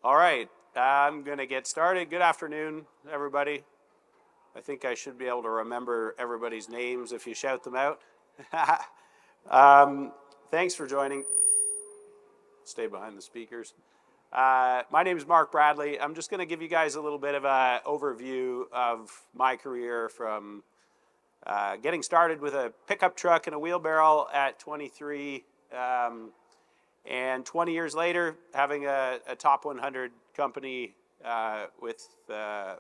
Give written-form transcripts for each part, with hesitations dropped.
All right, I'm going to get started. Good afternoon, everybody. I think I should be able to remember everybody's names if you shout them out. um, Thanks for joining. Stay behind the speakers. My name is Mark Bradley. I'm just going to give you guys a little bit of an overview of my career from getting started with a pickup truck and a wheelbarrow at 23, and 20 years later, having a top 100 company with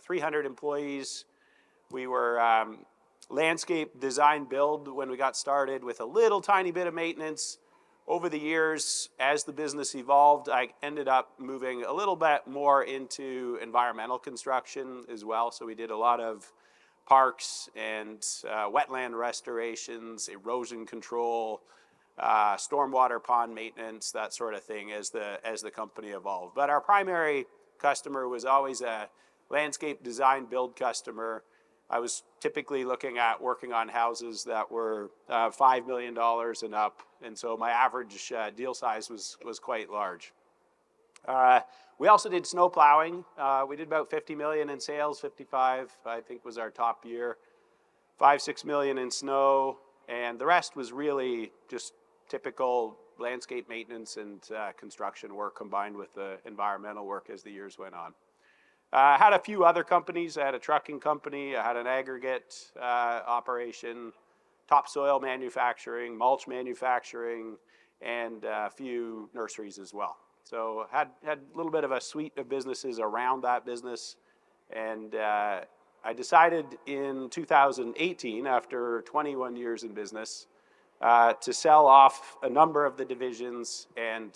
300 employees. We were landscape design build when we got started with a little tiny bit of maintenance. Over the years, as the business evolved, I ended up moving a little bit more into environmental construction as well. So we did a lot of parks and wetland restorations, erosion control, stormwater pond maintenance, that sort of thing as the company evolved. But our primary customer was always a landscape design build customer. I was typically looking at working on houses that were $5 million and up, and so my average deal size was quite large. We also did snow plowing. We did about 50 million in sales, 55 I think was our top year, 5-6 million in snow, and the rest was really just typical landscape maintenance and construction work combined with the environmental work as the years went on. I had a few other companies. I had a trucking company, I had an aggregate operation, topsoil manufacturing, mulch manufacturing, and a few nurseries as well. So had a little bit of a suite of businesses around that business. And I decided in 2018, after 21 years in business, to sell off a number of the divisions and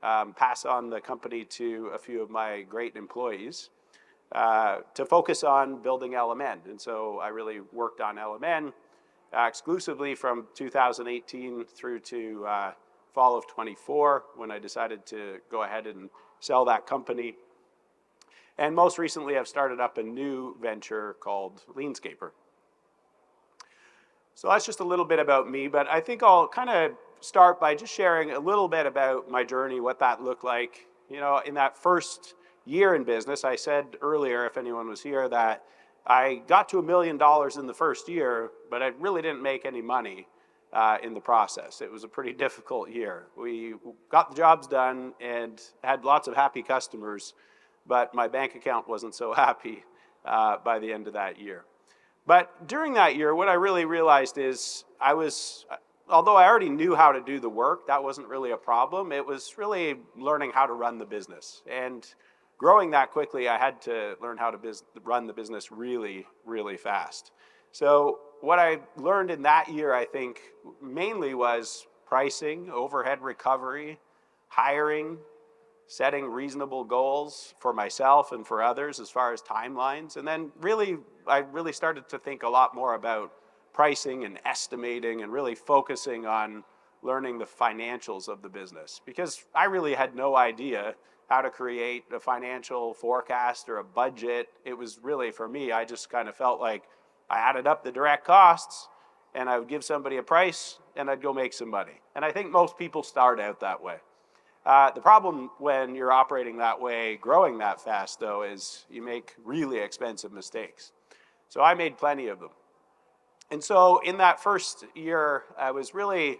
pass on the company to a few of my great employees. To focus on building LMN. And so I really worked on LMN exclusively from 2018 through to fall of 24 when I decided to go ahead and sell that company. And most recently I've started up a new venture called Leanscaper. So that's just a little bit about me, but I think I'll kind of start by just sharing a little bit about my journey, what that looked like. You know, in that first year in business, I said earlier, if anyone was here, that I got to $1 million in the first year, but I really didn't make any money in the process. It was a pretty difficult year. We got the jobs done and had lots of happy customers, but my bank account wasn't so happy by the end of that year. But during that year, what I really realized is although I already knew how to do the work, that wasn't really a problem. It was really learning how to run the business. And growing that quickly, I had to learn how to run the business really, really fast. So what I learned in that year, I think, mainly was pricing, overhead recovery, hiring, setting reasonable goals for myself and for others as far as timelines. And then I really started to think a lot more about pricing and estimating and really focusing on learning the financials of the business, because I really had no idea how to create a financial forecast or a budget. It was really, for me, I just kind of felt like I added up the direct costs and I would give somebody a price and I'd go make some money. And I think most people start out that way. The problem when you're operating that way, growing that fast though, is you make really expensive mistakes. So I made plenty of them. And so in that first year, I was really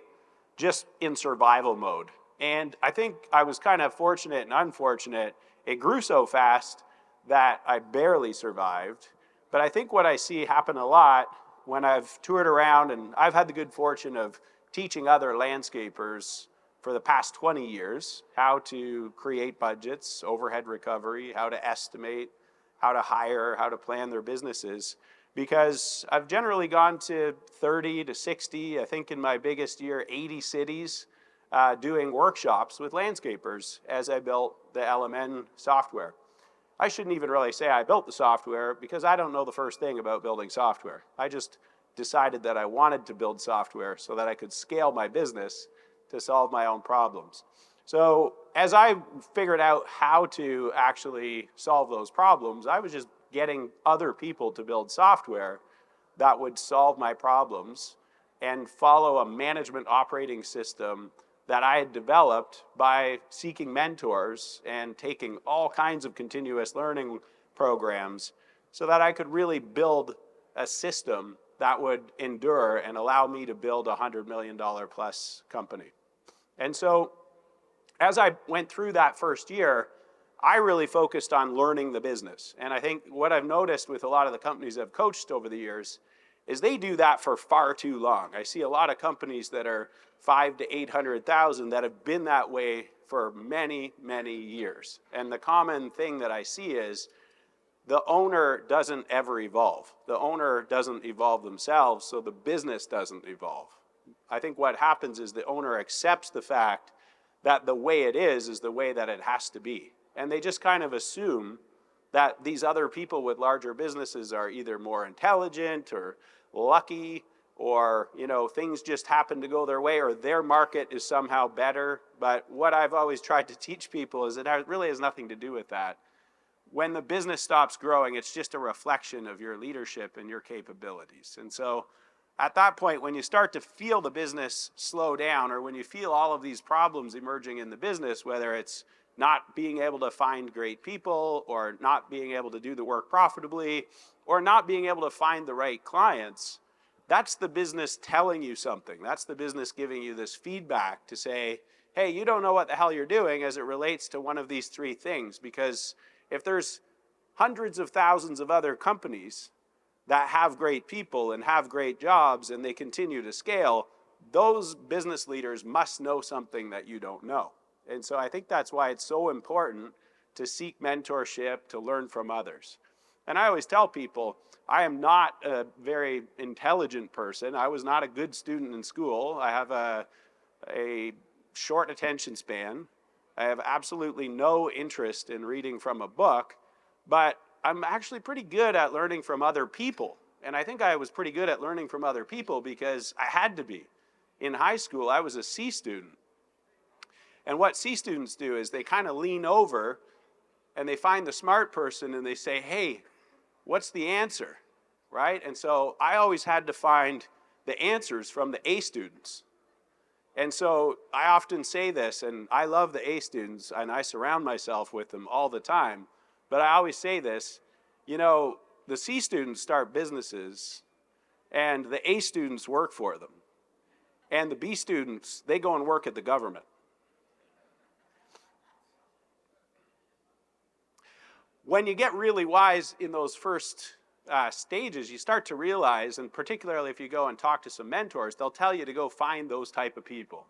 just in survival mode. And I think I was kind of fortunate and unfortunate. It grew so fast that I barely survived. But I think what I see happen a lot when I've toured around, and I've had the good fortune of teaching other landscapers for the past 20 years how to create budgets, overhead recovery, how to estimate, how to hire, how to plan their businesses. Because I've generally gone to 30 to 60, I think in my biggest year, 80 cities, doing workshops with landscapers as I built the LMN software. I shouldn't even really say I built the software because I don't know the first thing about building software. I just decided that I wanted to build software so that I could scale my business to solve my own problems. So as I figured out how to actually solve those problems, I was just getting other people to build software that would solve my problems and follow a management operating system that I had developed by seeking mentors and taking all kinds of continuous learning programs so that I could really build a system that would endure and allow me to build a $100 million plus company. And so as I went through that first year, I really focused on learning the business. And I think what I've noticed with a lot of the companies I've coached over the years is they do that for far too long. I see a lot of companies that are 5 to 800,000 that have been that way for many, many years. And the common thing that I see is the owner doesn't ever evolve. The owner doesn't evolve themselves, so the business doesn't evolve. I think what happens is the owner accepts the fact that the way it is the way that it has to be. And they just kind of assume that these other people with larger businesses are either more intelligent or lucky, or things just happen to go their way, or their market is somehow better. But what I've always tried to teach people is it really has nothing to do with that. When the business stops growing, it's just a reflection of your leadership and your capabilities. And so at that point, when you start to feel the business slow down, or when you feel all of these problems emerging in the business, whether it's not being able to find great people, or not being able to do the work profitably, or not being able to find the right clients, that's the business telling you something. That's the business giving you this feedback to say, hey, you don't know what the hell you're doing as it relates to one of these three things. Because if there's hundreds of thousands of other companies that have great people and have great jobs and they continue to scale, those business leaders must know something that you don't know. And so I think that's why it's so important to seek mentorship, to learn from others. And I always tell people, I am not a very intelligent person. I was not a good student in school. I have a short attention span. I have absolutely no interest in reading from a book, but I'm actually pretty good at learning from other people. And I think I was pretty good at learning from other people because I had to be. In high school, I was a C student. And what C students do is they kind of lean over and they find the smart person and they say, hey, what's the answer, right? And so I always had to find the answers from the A students. And so I often say this, and I love the A students, and I surround myself with them all the time, but I always say this, the C students start businesses, and the A students work for them. And the B students, they go and work at the government. When you get really wise in those first stages, you start to realize, and particularly if you go and talk to some mentors, they'll tell you to go find those type of people.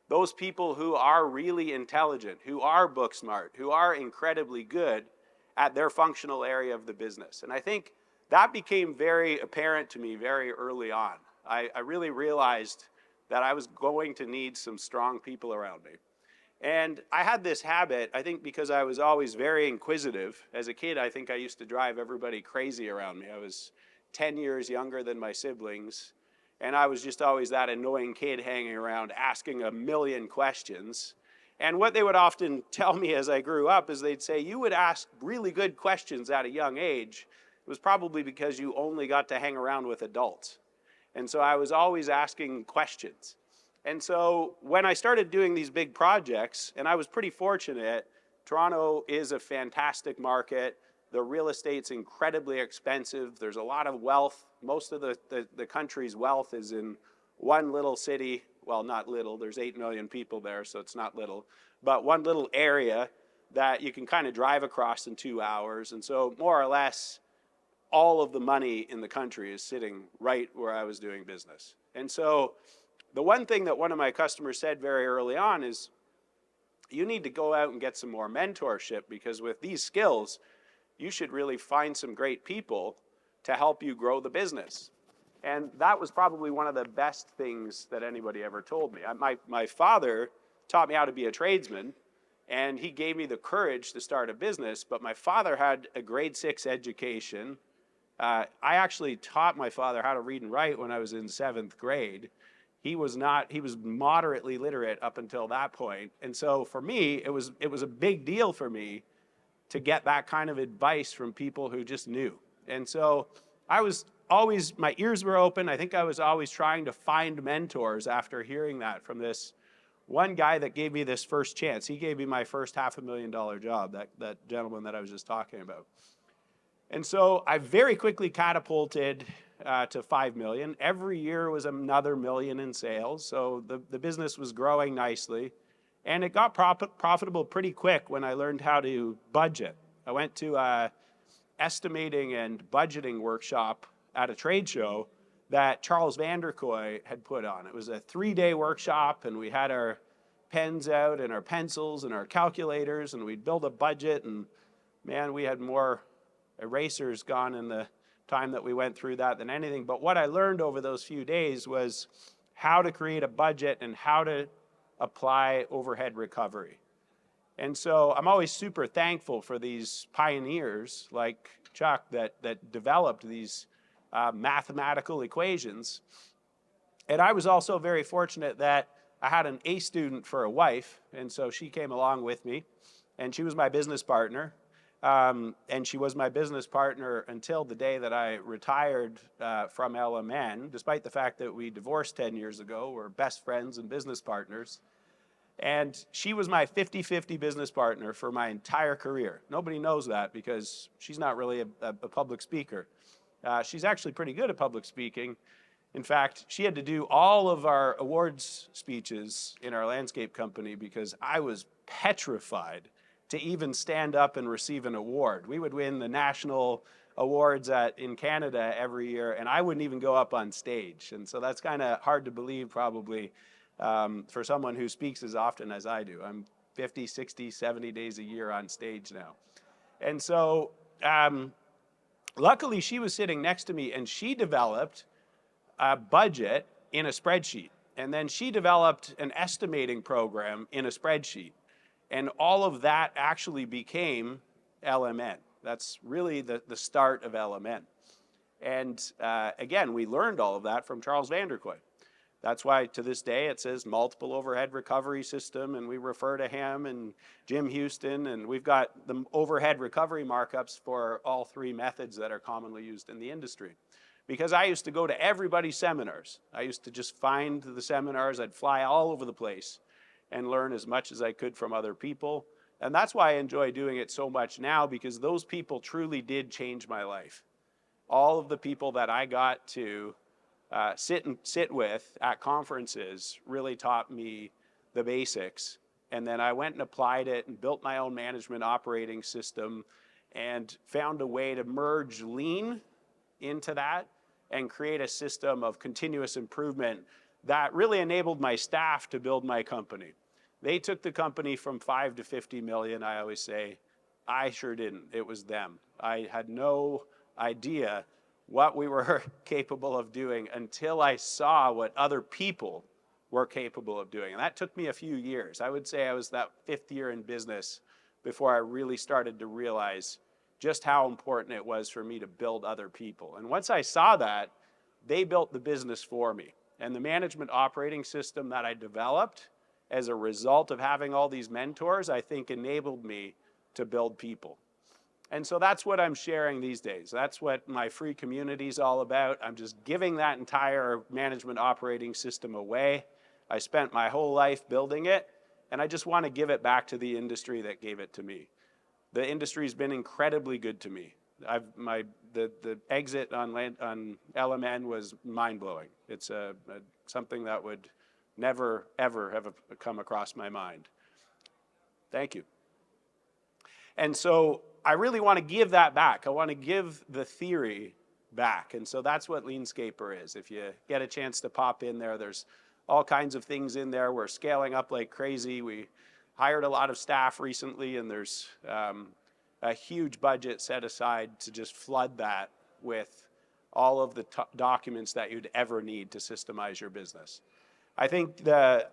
Those people who are really intelligent, who are book smart, who are incredibly good at their functional area of the business. And I think that became very apparent to me very early on. I really realized that I was going to need some strong people around me. And I had this habit, I think because I was always very inquisitive. As a kid, I think I used to drive everybody crazy around me. I was 10 years younger than my siblings, and I was just always that annoying kid hanging around asking a million questions. And what they would often tell me as I grew up is they'd say, you would ask really good questions at a young age. It was probably because you only got to hang around with adults. And so I was always asking questions. And so when I started doing these big projects, and I was pretty fortunate, Toronto is a fantastic market. The real estate's incredibly expensive. There's a lot of wealth. Most of the country's wealth is in one little city. Well, not little. There's 8 million people there, so it's not little. But one little area that you can kind of drive across in 2 hours. And so more or less, all of the money in the country is sitting right where I was doing business. And so the one thing that one of my customers said very early on is, you need to go out and get some more mentorship, because with these skills, you should really find some great people to help you grow the business. And that was probably one of the best things that anybody ever told me. My father taught me how to be a tradesman, and he gave me the courage to start a business, but my father had a grade 6 education. I actually taught my father how to read and write when I was in 7th grade. He was moderately literate up until that point. And so for me, it was a big deal for me to get that kind of advice from people who just knew. And so I was always, my ears were open. I think I was always trying to find mentors after hearing that from this one guy that gave me this first chance. He gave me my first $500,000 job, that gentleman that I was just talking about. And so I very quickly catapulted to 5 million. Every year was another million in sales. So the business was growing nicely. And it got profitable pretty quick when I learned how to budget. I went to an estimating and budgeting workshop at a trade show that Charles Vanderkooy had put on. It was a 3-day workshop, and we had our pens out and our pencils and our calculators, and we'd build a budget, and man, we had more erasers gone in the time that we went through that than anything. But what I learned over those few days was how to create a budget and how to apply overhead recovery. And so I'm always super thankful for these pioneers like Chuck that developed these mathematical equations. And I was also very fortunate that I had an A student for a wife, and so she came along with me, and she was my business partner. And she was my business partner until the day that I retired from LMN, despite the fact that we divorced 10 years ago. We're best friends and business partners. And she was my 50-50 business partner for my entire career. Nobody knows that because she's not really a public speaker. She's actually pretty good at public speaking. In fact, she had to do all of our awards speeches in our landscape company because I was petrified to even stand up and receive an award. We would win the national awards in Canada every year, and I wouldn't even go up on stage. And so that's kind of hard to believe probably for someone who speaks as often as I do. I'm 50, 60, 70 days a year on stage now. And so luckily she was sitting next to me, and she developed a budget in a spreadsheet. And then she developed an estimating program in a spreadsheet. And all of that actually became LMN. That's really the start of LMN. And again, we learned all of that from Charles Vanderkooy. That's why to this day it says multiple overhead recovery system, and we refer to him and Jim Houston, and we've got the overhead recovery markups for all three methods that are commonly used in the industry. Because I used to go to everybody's seminars. I used to just find the seminars. I'd fly all over the place and learn as much as I could from other people. And that's why I enjoy doing it so much now, because those people truly did change my life. All of the people that I got to sit with at conferences really taught me the basics. And then I went and applied it and built my own management operating system and found a way to merge lean into that and create a system of continuous improvement that really enabled my staff to build my company. They took the company from 5 to 50 million, I always say. I sure didn't. It was them. I had no idea what we were capable of doing until I saw what other people were capable of doing. And that took me a few years. I would say I was that 5th year in business before I really started to realize just how important it was for me to build other people. And once I saw that, they built the business for me. And the management operating system that I developed as a result of having all these mentors, I think enabled me to build people. And so that's what I'm sharing these days. That's what my free community is all about. I'm just giving that entire management operating system away. I spent my whole life building it, and I just want to give it back to the industry that gave it to me. The industry's been incredibly good to me. The exit on LMN was mind-blowing. It's something that would never, ever have come across my mind. Thank you. And so I really want to give that back. I want to give the theory back. And so that's what Leanscaper is. If you get a chance to pop in there, there's all kinds of things in there. We're scaling up like crazy. We hired a lot of staff recently, and there's a huge budget set aside to just flood that with all of the documents that you'd ever need to systemize your business. I think the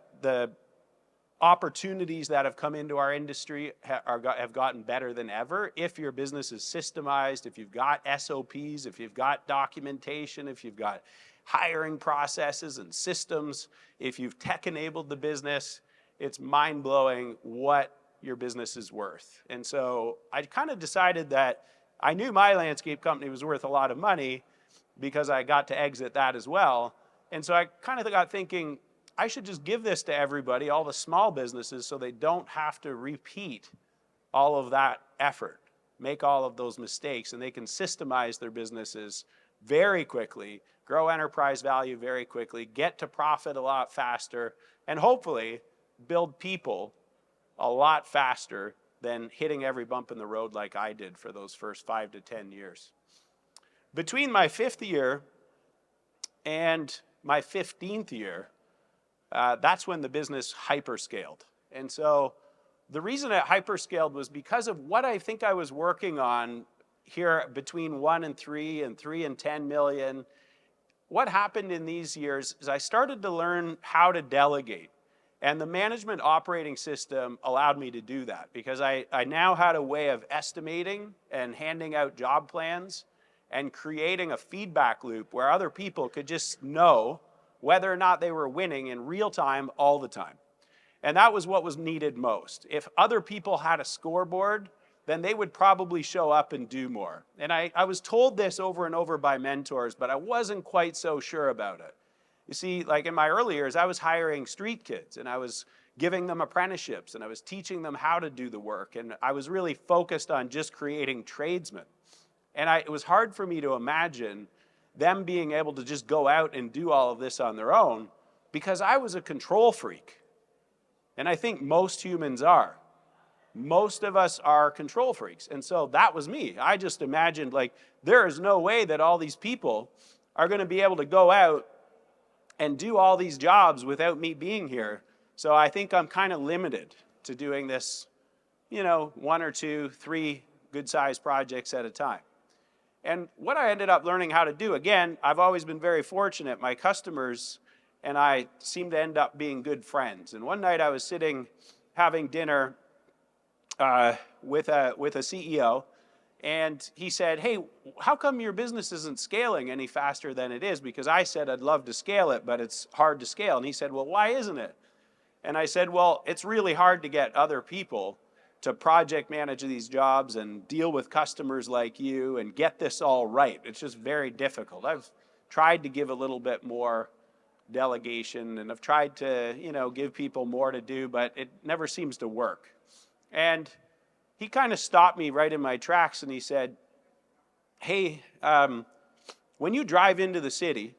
opportunities that have come into our industry have gotten better than ever. If your business is systemized, if you've got SOPs, if you've got documentation, if you've got hiring processes and systems, if you've tech-enabled the business, it's mind-blowing what your business is worth. And so I kind of decided that I knew my landscape company was worth a lot of money because I got to exit that as well. And so I kind of got thinking, I should just give this to everybody, all the small businesses, so they don't have to repeat all of that effort, make all of those mistakes, and they can systemize their businesses very quickly, grow enterprise value very quickly, get to profit a lot faster, and hopefully build people a lot faster than hitting every bump in the road like I did for those first 5 to 10 years. Between my 5th year and my 15th year, that's when the business hyperscaled. And so the reason it hyperscaled was because of what I think I was working on here between 1 and 3 and 3 and 10 million. What happened in these years is I started to learn how to delegate. And the management operating system allowed me to do that because I now had a way of estimating and handing out job plans and creating a feedback loop where other people could just know whether or not they were winning in real time all the time. And that was what was needed most. If other people had a scoreboard, then they would probably show up and do more. And I was told this over and over by mentors, but I wasn't quite so sure about it. You see, like in my early years, I was hiring street kids and I was giving them apprenticeships and I was teaching them how to do the work. And I was really focused on just creating tradesmen. And it was hard for me to imagine them being able to just go out and do all of this on their own because I was a control freak. And I think most humans are. Most of us are control freaks. And so that was me. I just imagined like, there is no way that all these people are going to be able to go out and do all these jobs without me being here. So I think I'm kind of limited to doing this, 1 or 2, 3 good-sized projects at a time. And what I ended up learning how to do, again, I've always been very fortunate. My customers and I seem to end up being good friends. And one night I was sitting having dinner with a CEO, and he said, "Hey, how come your business isn't scaling any faster than it is?" Because I said I'd love to scale it, but it's hard to scale. And he said, "Well, why isn't it?" And I said, "Well, it's really hard to get other people to project manage these jobs and deal with customers like you and get this all right. It's just very difficult. I've tried to give a little bit more delegation and I've tried to, give people more to do, but it never seems to work." And he kind of stopped me right in my tracks and he said, "Hey, when you drive into the city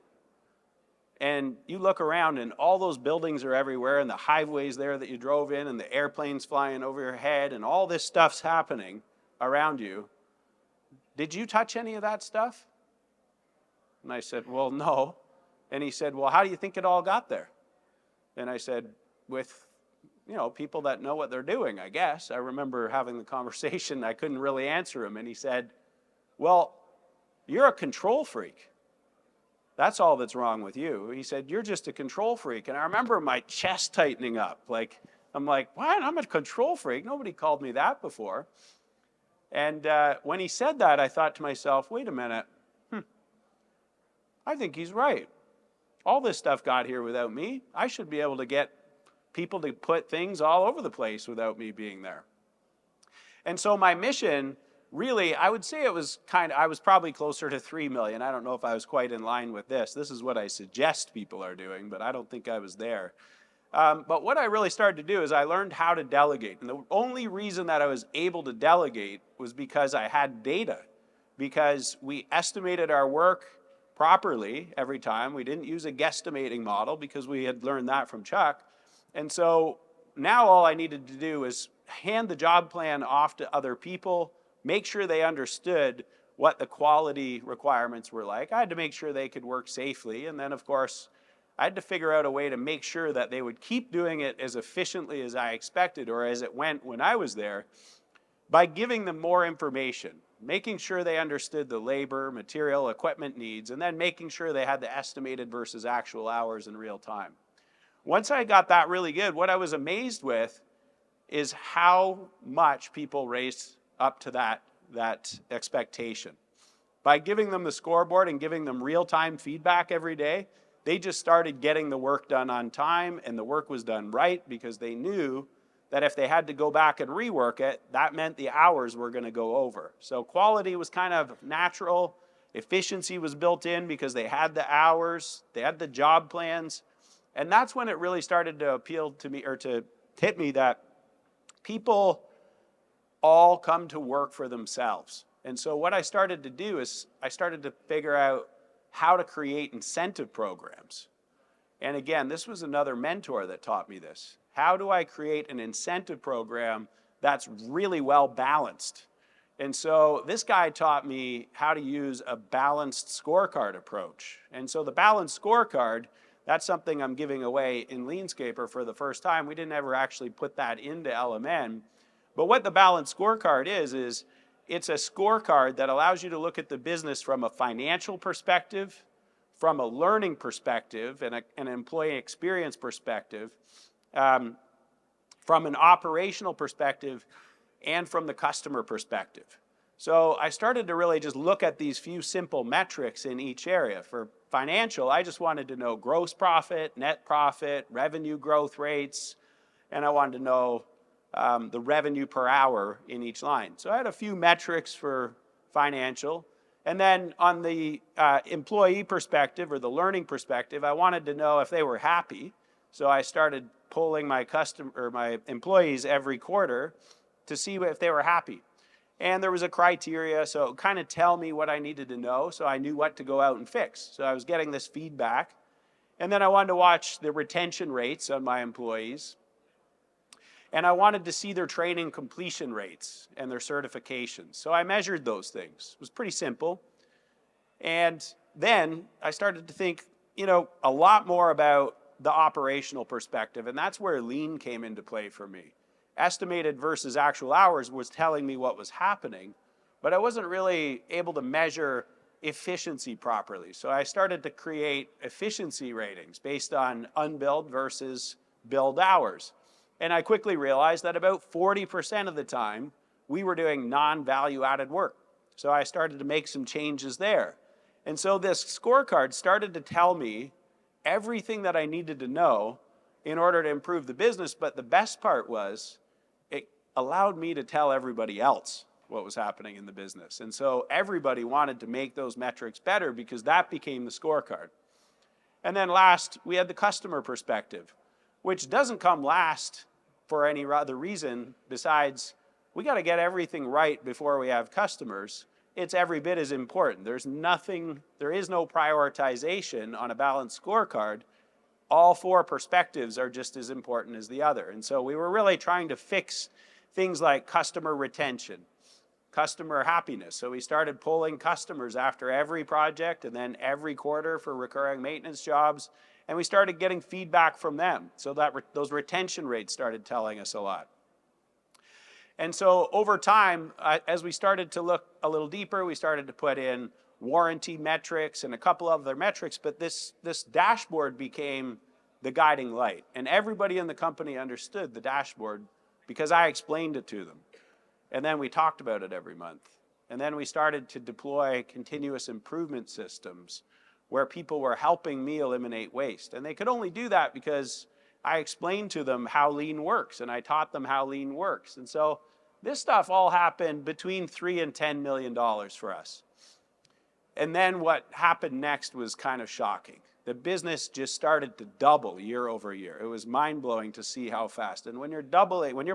and you look around and all those buildings are everywhere and the highways there that you drove in and the airplanes flying over your head and all this stuff's happening around you, did you touch any of that stuff?" And I said, "Well, no." And he said, "Well, how do you think it all got there?" And I said, "With people that know what they're doing, I guess." I remember having the conversation. I couldn't really answer him. And he said, "Well, you're a control freak. That's all that's wrong with you." He said, "You're just a control freak." And I remember my chest tightening up. I'm like, "What? I'm a control freak? Nobody called me that before." And when he said that, I thought to myself, wait a minute. I think he's right. All this stuff got here without me. I should be able to get people to put things all over the place without me being there. And so my mission, really, I would say I was probably closer to 3 million. I don't know if I was quite in line with this. This is what I suggest people are doing, but I don't think I was there. But what I really started to do is I learned how to delegate. And the only reason that I was able to delegate was because I had data, because we estimated our work properly every time. We didn't use a guesstimating model because we had learned that from Chuck. And so now all I needed to do is hand the job plan off to other people, make sure they understood what the quality requirements were like. I had to make sure they could work safely. And then, of course, I had to figure out a way to make sure that they would keep doing it as efficiently as I expected or as it went when I was there by giving them more information, making sure they understood the labor, material, equipment needs, and then making sure they had the estimated versus actual hours in real time. Once I got that really good, what I was amazed with is how much people raised up to that expectation. By giving them the scoreboard and giving them real-time feedback every day, they just started getting the work done on time, and the work was done right because they knew that if they had to go back and rework it, that meant the hours were going to go over. So quality was kind of natural. Efficiency was built in because they had the hours, they had the job plans, And that's when it really started to appeal to me, or to hit me, that people all come to work for themselves. And so what I started to do is I started to figure out how to create incentive programs. And again, this was another mentor that taught me this. How do I create an incentive program that's really well balanced? And so this guy taught me how to use a balanced scorecard approach. And so the balanced scorecard, that's something I'm giving away in Leanscaper for the first time. We didn't ever actually put that into LMN. But what the balanced scorecard is it's a scorecard that allows you to look at the business from a financial perspective, from a learning perspective, and an employee experience perspective, from an operational perspective, and from the customer perspective. So I started to really just look at these few simple metrics in each area. For financial, I just wanted to know gross profit, net profit, revenue growth rates, and I wanted to know the revenue per hour in each line. So I had a few metrics for financial. And then on the employee perspective, or the learning perspective, I wanted to know if they were happy. So I started polling my employees every quarter to see if they were happy. And there was a criteria, so it would kind of tell me what I needed to know, so I knew what to go out and fix. So I was getting this feedback. And then I wanted to watch the retention rates on my employees. And I wanted to see their training completion rates and their certifications. So I measured those things. It was pretty simple. And then I started to think, a lot more about the operational perspective. And that's where lean came into play for me. Estimated versus actual hours was telling me what was happening, but I wasn't really able to measure efficiency properly. So I started to create efficiency ratings based on unbilled versus billed hours. And I quickly realized that about 40% of the time, we were doing non-value added work. So I started to make some changes there. And so this scorecard started to tell me everything that I needed to know in order to improve the business. But the best part was it allowed me to tell everybody else what was happening in the business. And so everybody wanted to make those metrics better because that became the scorecard. And then last, we had the customer perspective, which doesn't come last for any other reason besides we got to get everything right before we have customers. It's every bit as important. There is no prioritization on a balanced scorecard. All four perspectives are just as important as the other. And so we were really trying to fix things like customer retention, customer happiness. So we started pulling customers after every project and then every quarter for recurring maintenance jobs. And we started getting feedback from them. So that those retention rates started telling us a lot. And so over time, as we started to look a little deeper, we started to put in warranty metrics and a couple other metrics, but this dashboard became the guiding light. And everybody in the company understood the dashboard because I explained it to them. And then we talked about it every month. And then we started to deploy continuous improvement systems where people were helping me eliminate waste. And they could only do that because I explained to them how lean works, and I taught them how lean works. And so this stuff all happened between $3 and $10 million for us. And then what happened next was kind of shocking. The business just started to double year over year. It was mind-blowing to see how fast. And when you're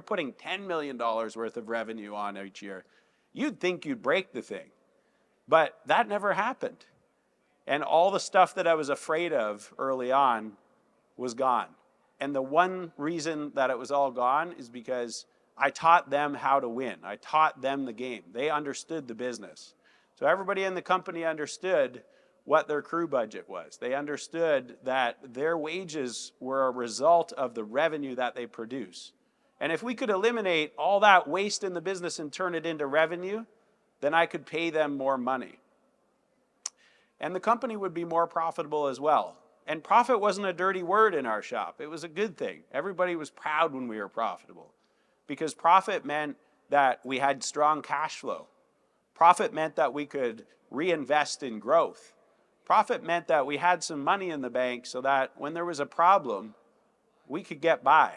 putting $10 million worth of revenue on each year, you'd think you'd break the thing. But that never happened. And all the stuff that I was afraid of early on was gone. And the one reason that it was all gone is because I taught them how to win. I taught them the game. They understood the business. So everybody in the company understood what their crew budget was. They understood that their wages were a result of the revenue that they produce. And if we could eliminate all that waste in the business and turn it into revenue, then I could pay them more money. And the company would be more profitable as well. And profit wasn't a dirty word in our shop. It was a good thing. Everybody was proud when we were profitable because profit meant that we had strong cash flow. Profit meant that we could reinvest in growth. Profit meant that we had some money in the bank so that when there was a problem, we could get by.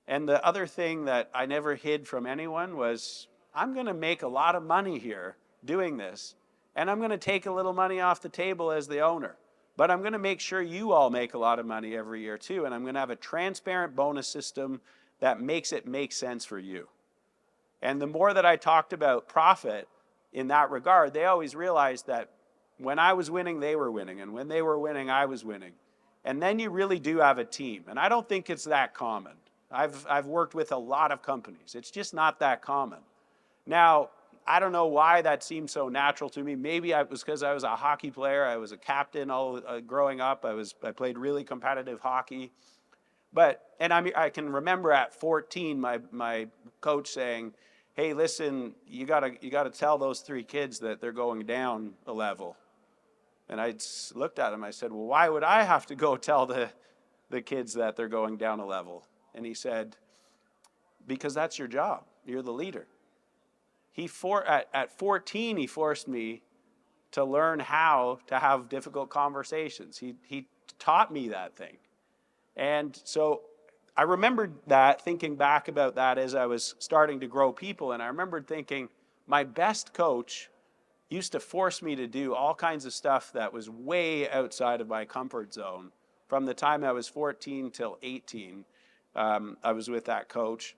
And the other thing that I never hid from anyone was, I'm going to make a lot of money here doing this, and I'm going to take a little money off the table as the owner. but I'm going to make sure you all make a lot of money every year too. And I'm going to have a transparent bonus system that makes it make sense for you. And the more that I talked about profit in that regard, they always realized that when I was winning, they were winning. And when they were winning, I was winning. And then you really do have a team. And I don't think it's that common. I've worked with a lot of companies. It's just not that common. Now, I don't know why that seemed so natural to me. Maybe it was because I was a hockey player. I was a captain growing up. I played really competitive hockey. I can remember at 14, my coach saying, "Hey, listen, you gotta tell those 3 kids that they're going down a level." And I looked at him. I said, "Well, why would I have to go tell the kids that they're going down a level?" And he said, "Because that's your job. You're the leader." At 14, he forced me to learn how to have difficult conversations. He taught me that thing. And so I remembered that, thinking back about that as I was starting to grow people. And I remembered thinking, my best coach used to force me to do all kinds of stuff that was way outside of my comfort zone. From the time I was 14 till 18, I was with that coach.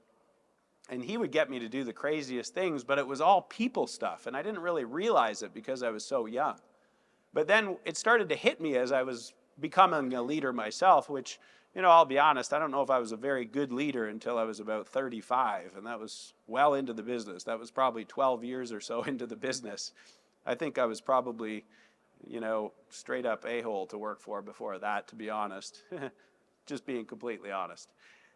And he would get me to do the craziest things, but it was all people stuff. And I didn't really realize it because I was so young. But then it started to hit me as I was becoming a leader myself, which, I'll be honest, I don't know if I was a very good leader until I was about 35. And that was well into the business. That was probably 12 years or so into the business. I think I was probably, straight up a-hole to work for before that, to be honest. Just being completely honest.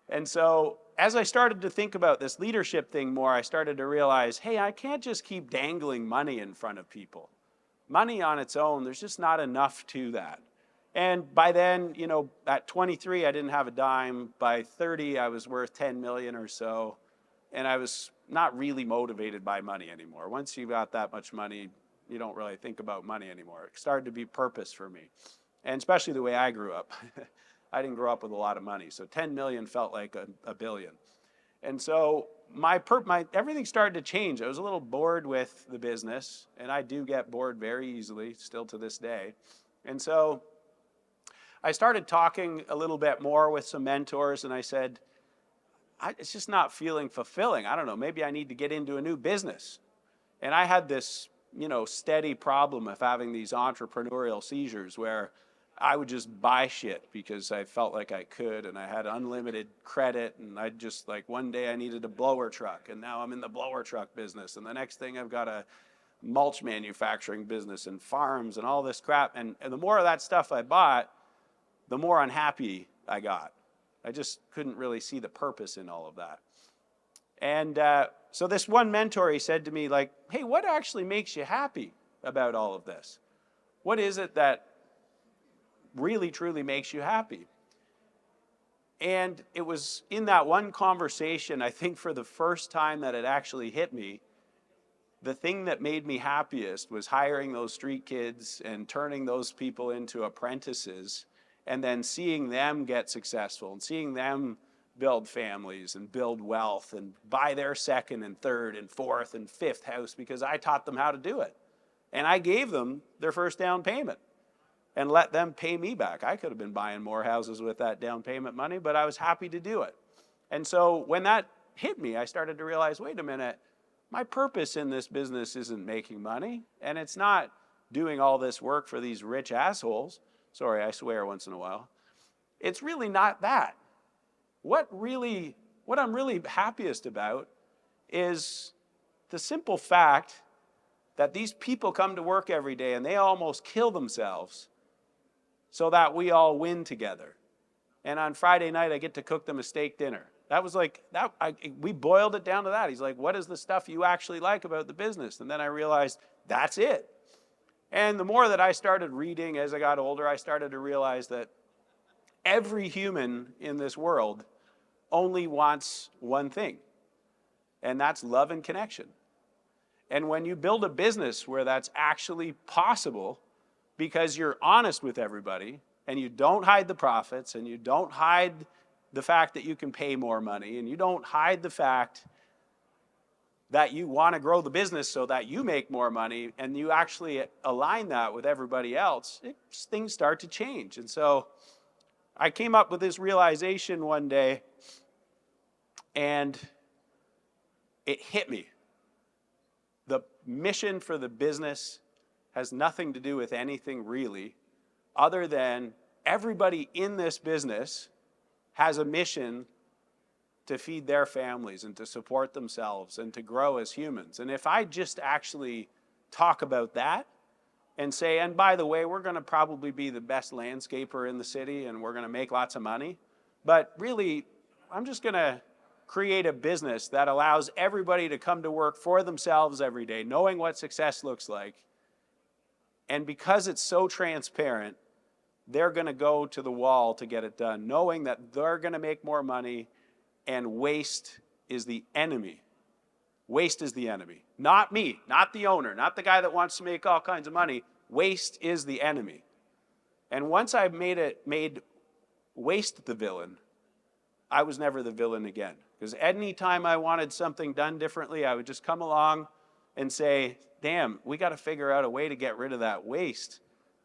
And so as I started to think about this leadership thing more, I started to realize, hey, I can't just keep dangling money in front of people. Money on its own, there's just not enough to that. And by then, at 23, I didn't have a dime. By 30, I was worth 10 million or so. And I was not really motivated by money anymore. Once you got that much money, you don't really think about money anymore. It started to be purpose for me. And especially the way I grew up. I didn't grow up with a lot of money, so 10 million felt like a billion. And so my everything started to change. I was a little bored with the business, and I do get bored very easily, still to this day. And so I started talking a little bit more with some mentors, and I said, it's just not feeling fulfilling. I don't know, maybe I need to get into a new business. And I had this, steady problem of having these entrepreneurial seizures where I would just buy shit because I felt like I could, and I had unlimited credit, and I'd just one day I needed a blower truck, and now I'm in the blower truck business, and the next thing I've got a mulch manufacturing business and farms and all this crap. And the more of that stuff I bought, the more unhappy I got. I just couldn't really see the purpose in all of that. And so this one mentor, he said to me, hey, what actually makes you happy about all of this? What is it that really, truly makes you happy? And it was in that one conversation, I think for the first time that it actually hit me, the thing that made me happiest was hiring those street kids and turning those people into apprentices, and then seeing them get successful and seeing them build families and build wealth and buy their second and third and fourth and fifth house because I taught them how to do it. And I gave them their first down payment and let them pay me back. I could have been buying more houses with that down payment money, but I was happy to do it. And so when that hit me, I started to realize, wait a minute, my purpose in this business isn't making money, and it's not doing all this work for these rich assholes. Sorry, I swear once in a while. It's really not that. What I'm really happiest about is the simple fact that these people come to work every day and they almost kill themselves so that we all win together. And on Friday night, I get to cook them a steak dinner. That was we boiled it down to that. He's like, what is the stuff you actually like about the business? And then I realized that's it. And the more that I started reading as I got older, I started to realize that every human in this world only wants one thing, and that's love and connection. And when you build a business where that's actually possible, because you're honest with everybody, and you don't hide the profits, and you don't hide the fact that you can pay more money, and you don't hide the fact that you want to grow the business so that you make more money, and you actually align that with everybody else, things start to change. And so I came up with this realization one day, and it hit me. The mission for the business has nothing to do with anything really, other than everybody in this business has a mission to feed their families and to support themselves and to grow as humans. And if I just actually talk about that and say, and by the way, we're going to probably be the best landscaper in the city and we're going to make lots of money, but really, I'm just going to create a business that allows everybody to come to work for themselves every day, knowing what success looks like. And because it's so transparent, they're going to go to the wall to get it done, knowing that they're going to make more money, and waste is the enemy. Waste is the enemy. Not me, not the owner, not the guy that wants to make all kinds of money. Waste is the enemy. And once I made waste the villain, I was never the villain again. Because any time I wanted something done differently, I would just come along and say, damn, we got to figure out a way to get rid of that waste,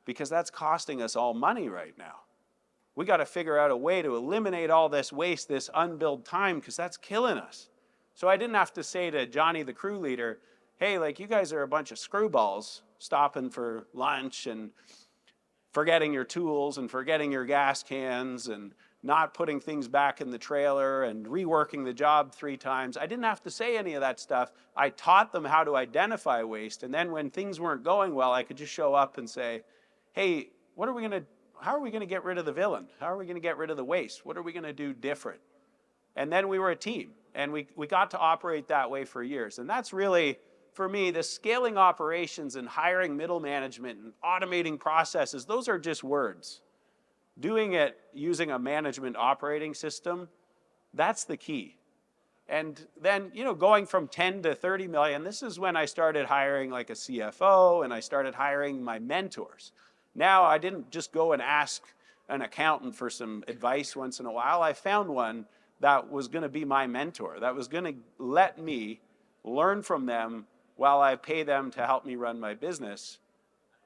because that's costing us all money right now. We got to figure out a way to eliminate all this waste, this unbilled time, because that's killing us. So I didn't have to say to Johnny, the crew leader, hey, like, you guys are a bunch of screwballs stopping for lunch and forgetting your tools and forgetting your gas cans and not putting things back in the trailer and reworking the job 3 times. I didn't have to say any of that stuff. I taught them how to identify waste. And then when things weren't going well, I could just show up and say, hey, how are we going to get rid of the villain? How are we going to get rid of the waste? What are we going to do different? And then we were a team, and we got to operate that way for years. And that's really, for me, the scaling operations and hiring middle management and automating processes, those are just words. Doing it using a management operating system, that's the key. And then, going from 10 to 30 million, this is when I started hiring like a CFO, and I started hiring my mentors. Now, I didn't just go and ask an accountant for some advice once in a while. I found one that was going to be my mentor, that was going to let me learn from them while I pay them to help me run my business.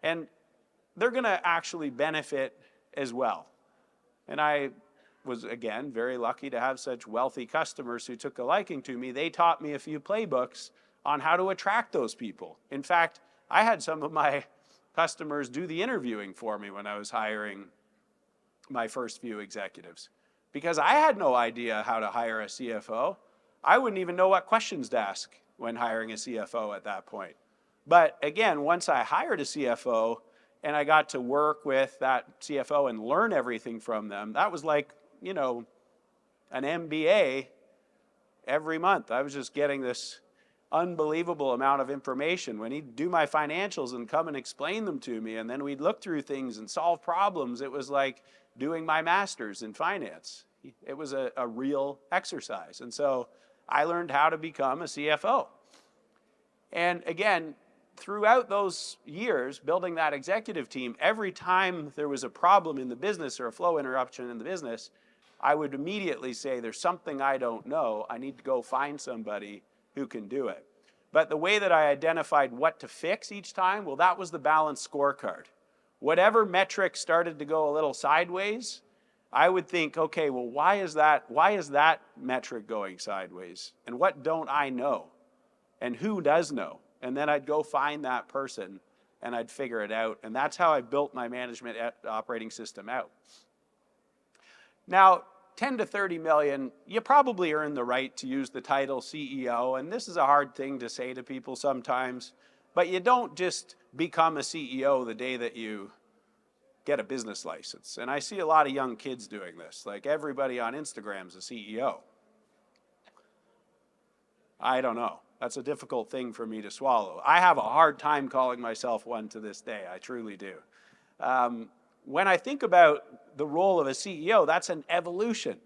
And they're going to actually benefit as well. And I was, again, very lucky to have such wealthy customers who took a liking to me. They taught me a few playbooks on how to attract those people. In fact, I had some of my customers do the interviewing for me when I was hiring my first few executives, because I had no idea how to hire a CFO. I wouldn't even know what questions to ask when hiring a CFO at that point. But again, once I hired a CFO and I got to work with that CFO and learn everything from them, that was like, an MBA every month. I was just getting this unbelievable amount of information. When he'd do my financials and come and explain them to me, and then we'd look through things and solve problems, it was like doing my master's in finance. It was a real exercise. And so I learned how to become a CFO. And again, throughout those years, building that executive team, every time there was a problem in the business or a flow interruption in the business, I would immediately say, there's something I don't know. I need to go find somebody who can do it. But the way that I identified what to fix each time, well, that was the balanced scorecard. Whatever metric started to go a little sideways, I would think, okay, well, why is that metric going sideways? And what don't I know? And who does know? And then I'd go find that person and I'd figure it out. And that's how I built my management operating system out. Now, 10 to 30 million, you probably earn the right to use the title CEO, and this is a hard thing to say to people sometimes, but you don't just become a CEO the day that you get a business license. And I see a lot of young kids doing this, like everybody on Instagram's a CEO. I don't know. That's a difficult thing for me to swallow. I have a hard time calling myself one to this day, I truly do. When I think about the role of a CEO, that's an evolution.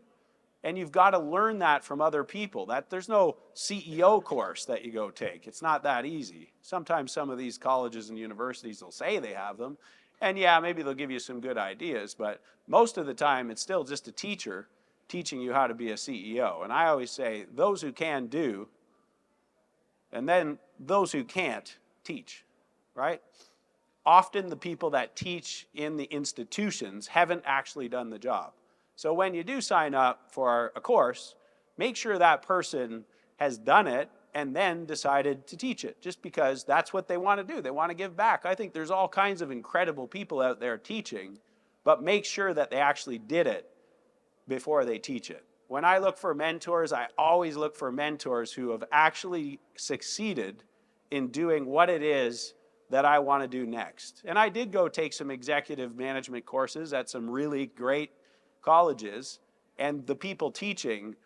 And you've got to learn that from other people. There's no CEO course that you go take. It's not that easy. Sometimes some of these colleges and universities will say they have them. And yeah, maybe they'll give you some good ideas, but most of the time it's still just a teacher teaching you how to be a CEO. And I always say, those who can do, And then those who can't teach, right? Often the people that teach in the institutions haven't actually done the job. So when you do sign up for a course, make sure that person has done it and then decided to teach it, just because that's what they want to do. They want to give back. I think there's all kinds of incredible people out there teaching, but make sure that they actually did it before they teach it. When I look for mentors, I always look for mentors who have actually succeeded in doing what it is that I want to do next. And I did go take some executive management courses at some really great colleges, and the people teaching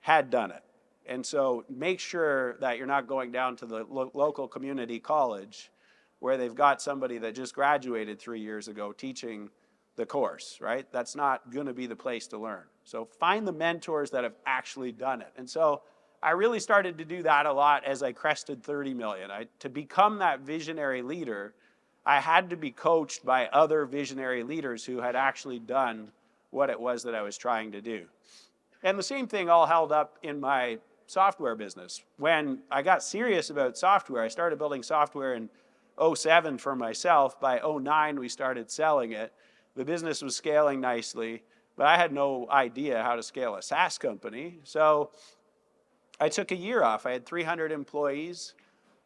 had done it. And so make sure that you're not going down to the local community college where they've got somebody that just graduated 3 years ago teaching the course, right? That's not going to be the place to learn. So find the mentors that have actually done it. And so I really started to do that a lot as I crested 30 million. To become that visionary leader, I had to be coached by other visionary leaders who had actually done what it was that I was trying to do. And the same thing all held up in my software business. When I got serious about software, I started building software in 2007 for myself. By 2009, we started selling it. The business was scaling nicely, but I had no idea how to scale a SaaS company. So I took a year off. I had 300 employees.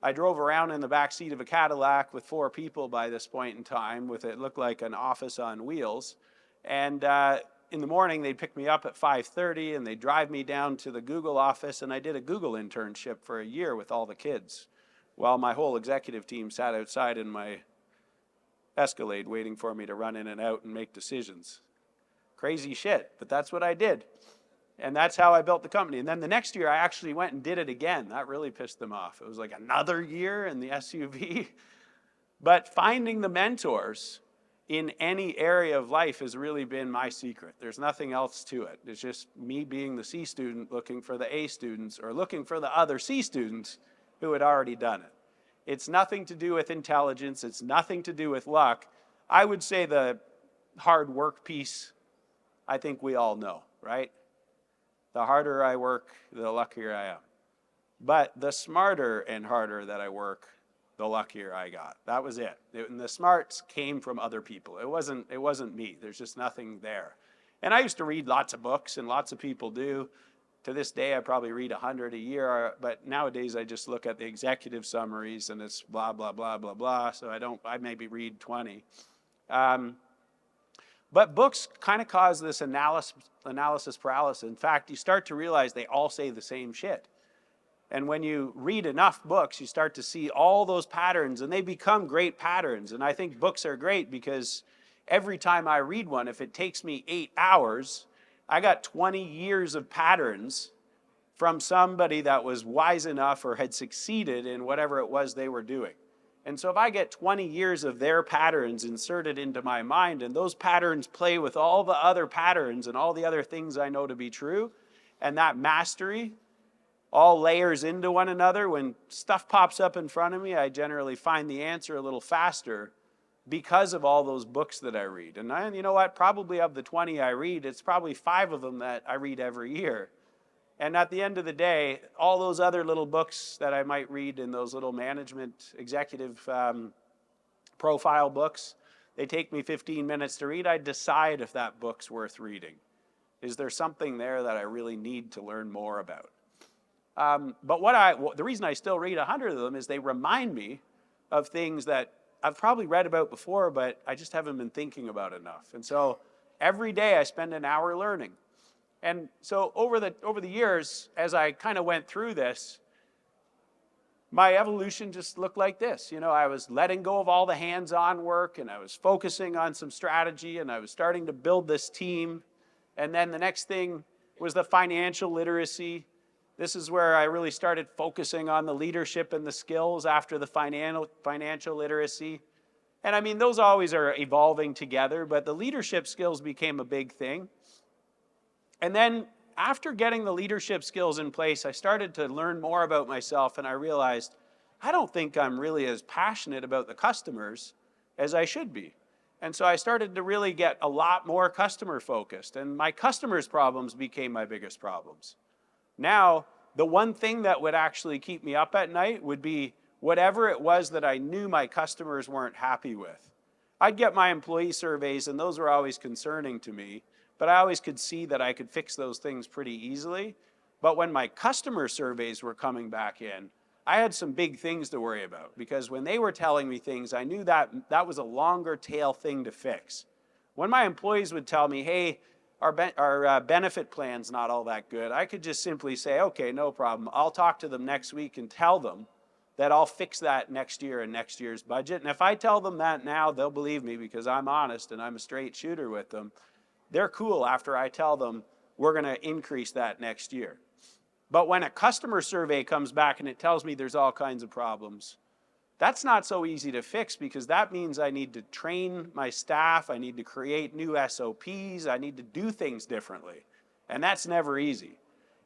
I drove around in the back seat of a Cadillac with 4 people by this point in time, with it looked like an office on wheels. And in the morning, they'd pick me up at 5:30 and they'd drive me down to the Google office, and I did a Google internship for a year with all the kids, while my whole executive team sat outside in my Escalade waiting for me to run in and out and make decisions. Crazy shit, but that's what I did. And that's how I built the company. And then the next year, I actually went and did it again. That really pissed them off. It was like another year in the SUV. But finding the mentors in any area of life has really been my secret. There's nothing else to it. It's just me being the C student looking for the A students, or looking for the other C students who had already done it. It's nothing to do with intelligence. It's nothing to do with luck. I would say the hard work piece, I think we all know, right? The harder I work, the luckier I am. But the smarter and harder that I work, the luckier I got. That was it. And the smarts came from other people. It wasn't me. There's just nothing there. And I used to read lots of books, and lots of people do. To this day, I probably read 100 a year, but nowadays I just look at the executive summaries and it's blah, blah, blah, blah, blah. So I maybe read 20. But books kind of cause this analysis paralysis. In fact, you start to realize they all say the same shit. And when you read enough books, you start to see all those patterns, and they become great patterns. And I think books are great because every time I read one, if it takes me 8 hours, I got 20 years of patterns from somebody that was wise enough or had succeeded in whatever it was they were doing. And so if I get 20 years of their patterns inserted into my mind, and those patterns play with all the other patterns and all the other things I know to be true, and that mastery all layers into one another, when stuff pops up in front of me, I generally find the answer a little faster because of all those books that I read. And you know what? Probably of the 20 I read, it's probably 5 of them that I read every year. And at the end of the day, all those other little books that I might read in those little management executive profile books, they take me 15 minutes to read. I decide if that book's worth reading. Is there something there that I really need to learn more about? But the reason I still read 100 of them is they remind me of things that I've probably read about before, but I just haven't been thinking about enough. And so every day I spend an hour learning. And so over the years, as I kind of went through this, my evolution just looked like this. You know, I was letting go of all the hands-on work, and I was focusing on some strategy, and I was starting to build this team. And then the next thing was the financial literacy. This is where I really started focusing on the leadership and the skills after the financial literacy. And I mean, those always are evolving together, but the leadership skills became a big thing. And then after getting the leadership skills in place, I started to learn more about myself, and I realized I don't think I'm really as passionate about the customers as I should be. And so I started to really get a lot more customer focused, and my customers' problems became my biggest problems. Now, The one thing that would actually keep me up at night would be whatever it was that I knew my customers weren't happy with. I'd get my employee surveys, and those were always concerning to me, but I always could see that I could fix those things pretty easily. But when my customer surveys were coming back in, I had some big things to worry about, because when they were telling me things, I knew that that was a longer tail thing to fix. When my employees would tell me, hey, our benefit plan's not all that good, I could just simply say, okay, no problem. I'll talk to them next week and tell them that I'll fix that next year in next year's budget. And if I tell them that now, they'll believe me because I'm honest and I'm a straight shooter with them. They're cool after I tell them we're going to increase that next year. But when a customer survey comes back and it tells me there's all kinds of problems, that's not so easy to fix, because that means I need to train my staff, I need to create new SOPs, I need to do things differently. And that's never easy.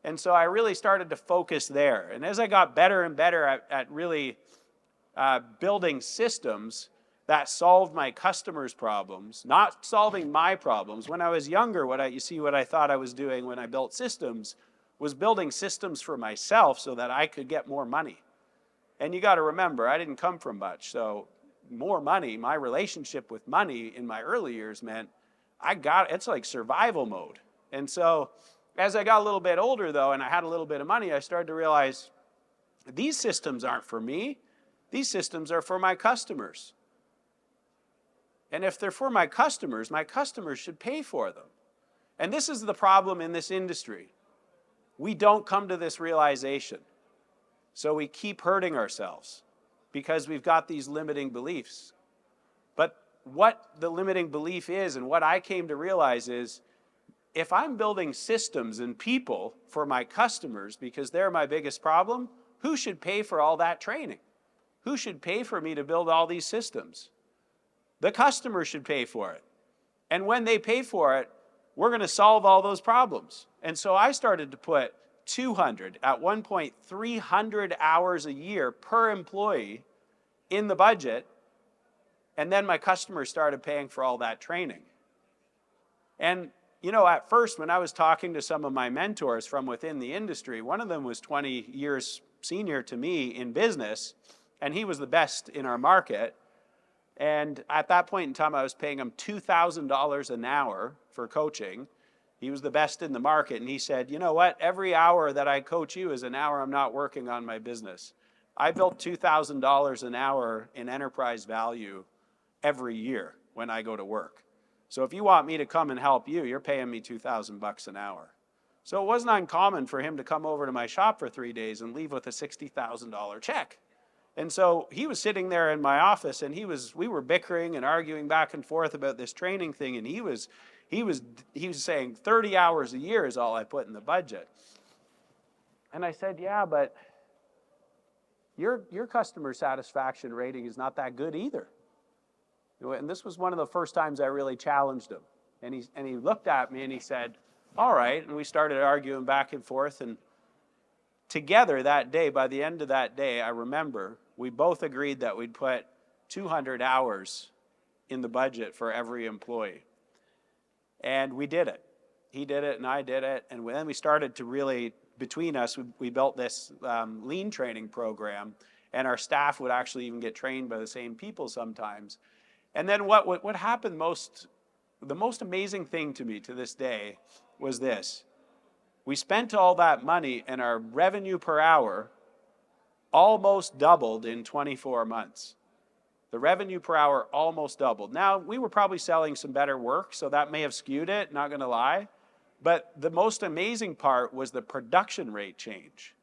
And so I really started to focus there. And as I got better and better at really building systems that solved my customers' problems, not solving my problems. When I was younger, what I thought I was doing when I built systems was building systems for myself so that I could get more money. And you got to remember, I didn't come from much. So more money, my relationship with money in my early years meant it's like survival mode. And so as I got a little bit older though, and I had a little bit of money, I started to realize these systems aren't for me. These systems are for my customers. And if they're for my customers should pay for them. And this is the problem in this industry. We don't come to this realization. So we keep hurting ourselves because we've got these limiting beliefs. But what the limiting belief is, and what I came to realize is, if I'm building systems and people for my customers because they're my biggest problem, who should pay for all that training? Who should pay for me to build all these systems? The customer should pay for it. And when they pay for it, we're going to solve all those problems. And so I started to put 200, at one point 300 hours a year per employee in the budget, and then my customers started paying for all that training. And you know, at first when I was talking to some of my mentors from within the industry, one of them was 20 years senior to me in business, and he was the best in our market. And at that point in time, I was paying him $2,000 an hour for coaching. He was the best in the market, and he said, you know what, every hour that I coach you is an hour I'm not working on my business. I built $2,000 an hour in enterprise value every year when I go to work. So if you want me to come and help you, you're paying me $2,000 an hour. So it wasn't uncommon for him to come over to my shop for 3 days and leave with a $60,000 check. And so he was sitting there in my office, and we were bickering and arguing back and forth about this training thing, and he was saying 30 hours a year is all I put in the budget. And I said, yeah, but your customer satisfaction rating is not that good either. And this was one of the first times I really challenged him. And he looked at me and he said, all right. And we started arguing back and forth. And together that day, by the end of that day, I remember we both agreed that we'd put 200 hours in the budget for every employee. And we did it. He did it and I did it. And then we started to really, between us, we built this lean training program. And our staff would actually even get trained by the same people sometimes. And then what happened the most amazing thing to me to this day was this. We spent all that money, and our revenue per hour almost doubled in 24 months. The revenue per hour almost doubled. Now, we were probably selling some better work, so that may have skewed it, not going to lie. But the most amazing part was the production rate change.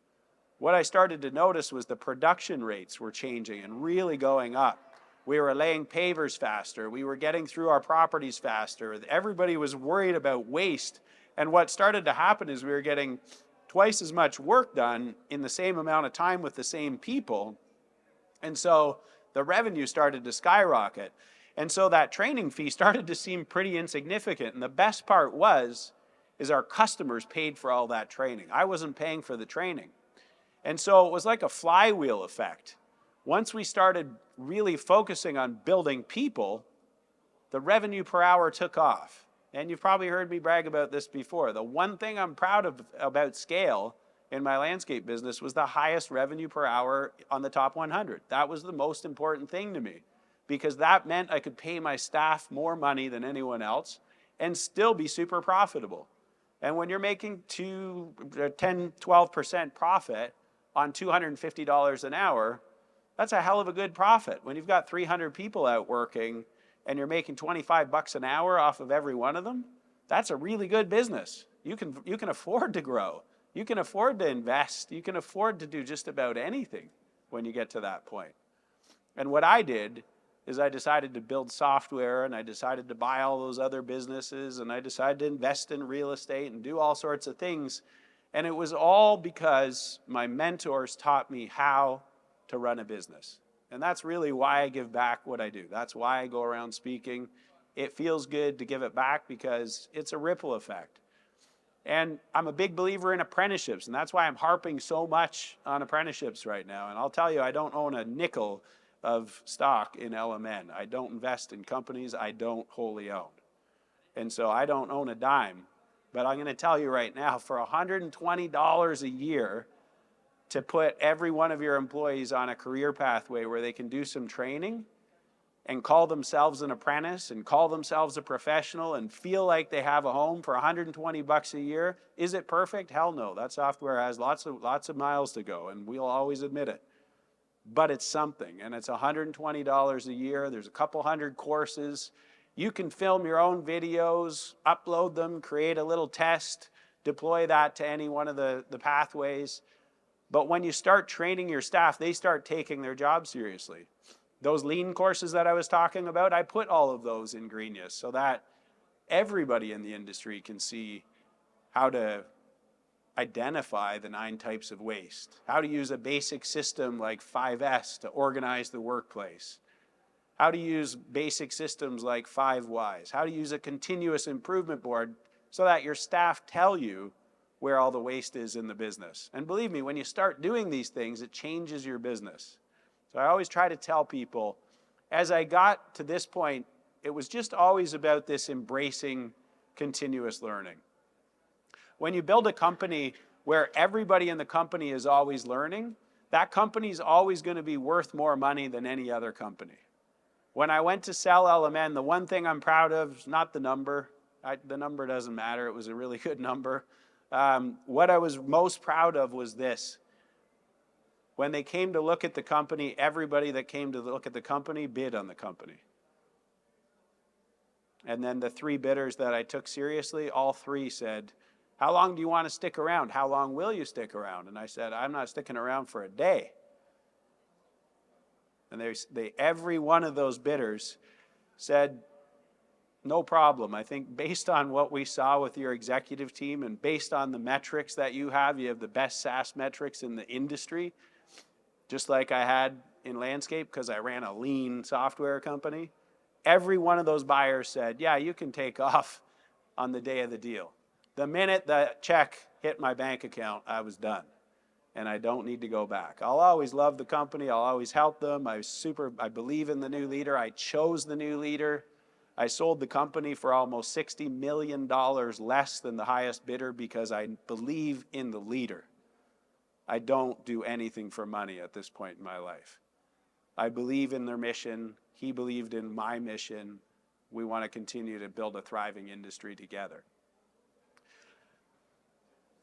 What I started to notice was the production rates were changing and really going up. We were laying pavers faster. We were getting through our properties faster. Everybody was worried about waste. And what started to happen is we were getting twice as much work done in the same amount of time with the same people. And so the revenue started to skyrocket. And so that training fee started to seem pretty insignificant. And the best part is our customers paid for all that training. I wasn't paying for the training. And so it was like a flywheel effect. Once we started really focusing on building people, the revenue per hour took off. And you've probably heard me brag about this before. The one thing I'm proud of about scale in my landscape business was the highest revenue per hour on the top 100. That was the most important thing to me, because that meant I could pay my staff more money than anyone else and still be super profitable. And when you're making 10, 12% profit on $250 an hour, that's a hell of a good profit. When you've got 300 people out working and you're making 25 bucks an hour off of every one of them, that's a really good business. You can afford to grow. You can afford to invest. You can afford to do just about anything when you get to that point. And what I did is I decided to build software, and I decided to buy all those other businesses, and I decided to invest in real estate and do all sorts of things. And it was all because my mentors taught me how to run a business. And that's really why I give back what I do. That's why I go around speaking. It feels good to give it back because it's a ripple effect. And I'm a big believer in apprenticeships, and that's why I'm harping so much on apprenticeships right now. And I'll tell you, I don't own a nickel of stock in LMN. I don't invest in companies I don't wholly own. And so I don't own a dime. But I'm going to tell you right now, for $120 a year to put every one of your employees on a career pathway where they can do some training and call themselves an apprentice and call themselves a professional and feel like they have a home for 120 bucks a year, is it perfect? Hell no. That software has lots of miles to go, and we'll always admit it. But it's something, and it's $120 a year. There's a couple hundred courses. You can film your own videos, upload them, create a little test, deploy that to any one of the pathways. But when you start training your staff, they start taking their job seriously. Those lean courses that I was talking about, I put all of those in Greenius so that everybody in the industry can see how to identify the 9 types of waste, how to use a basic system like 5S to organize the workplace, how to use basic systems like 5 Whys, how to use a continuous improvement board so that your staff tell you where all the waste is in the business. And believe me, when you start doing these things, it changes your business. So I always try to tell people, as I got to this point, it was just always about this embracing continuous learning. When you build a company where everybody in the company is always learning, that company is always going to be worth more money than any other company. When I went to sell LMN, the one thing I'm proud of is not the number. The number doesn't matter. It was a really good number. What I was most proud of was this. When they came to look at the company, everybody that came to look at the company bid on the company. And then the 3 bidders that I took seriously, all 3 said, "How long do you want to stick around? How long will you stick around?" And I said, "I'm not sticking around for a day." And every one of those bidders said, "No problem. I think based on what we saw with your executive team and based on the metrics that you have the best SaaS metrics in the industry, just like I had in landscape because I ran a lean software company." Every one of those buyers said, "Yeah, you can take off on the day of the deal." The minute the check hit my bank account, I was done. And I don't need to go back. I'll always love the company. I'll always help them. I believe in the new leader. I chose the new leader. I sold the company for almost $60 million less than the highest bidder because I believe in the leader. I don't do anything for money at this point in my life. I believe in their mission. He believed in my mission. We want to continue to build a thriving industry together.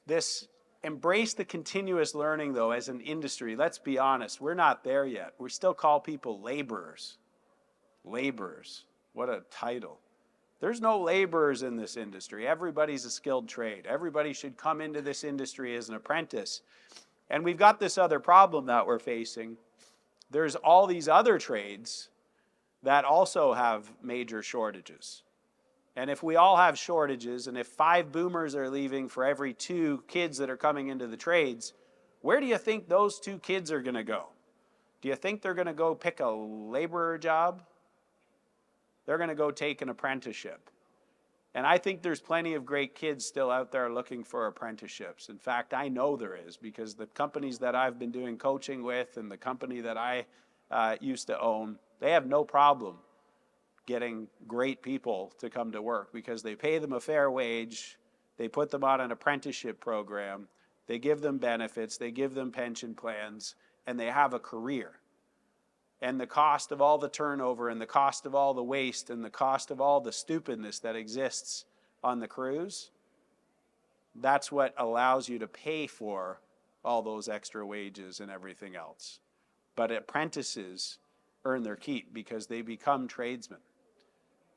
This embrace the continuous learning, though, as an industry, let's be honest, we're not there yet. We still call people laborers. Laborers. What a title. There's no laborers in this industry. Everybody's a skilled trade. Everybody should come into this industry as an apprentice. And we've got this other problem that we're facing. There's all these other trades that also have major shortages. And if we all have shortages, and if 5 boomers are leaving for every 2 kids that are coming into the trades, where do you think those 2 kids are going to go? Do you think they're going to go pick a laborer job? They're going to go take an apprenticeship. And I think there's plenty of great kids still out there looking for apprenticeships. In fact, I know there is, because the companies that I've been doing coaching with and the company that I used to own, they have no problem getting great people to come to work because they pay them a fair wage, they put them on an apprenticeship program, They give them benefits, they give them pension plans, and they have a career. And the cost of all the turnover and the cost of all the waste and the cost of all the stupidness that exists on the crews, that's what allows you to pay for all those extra wages and everything else. But apprentices earn their keep because they become tradesmen.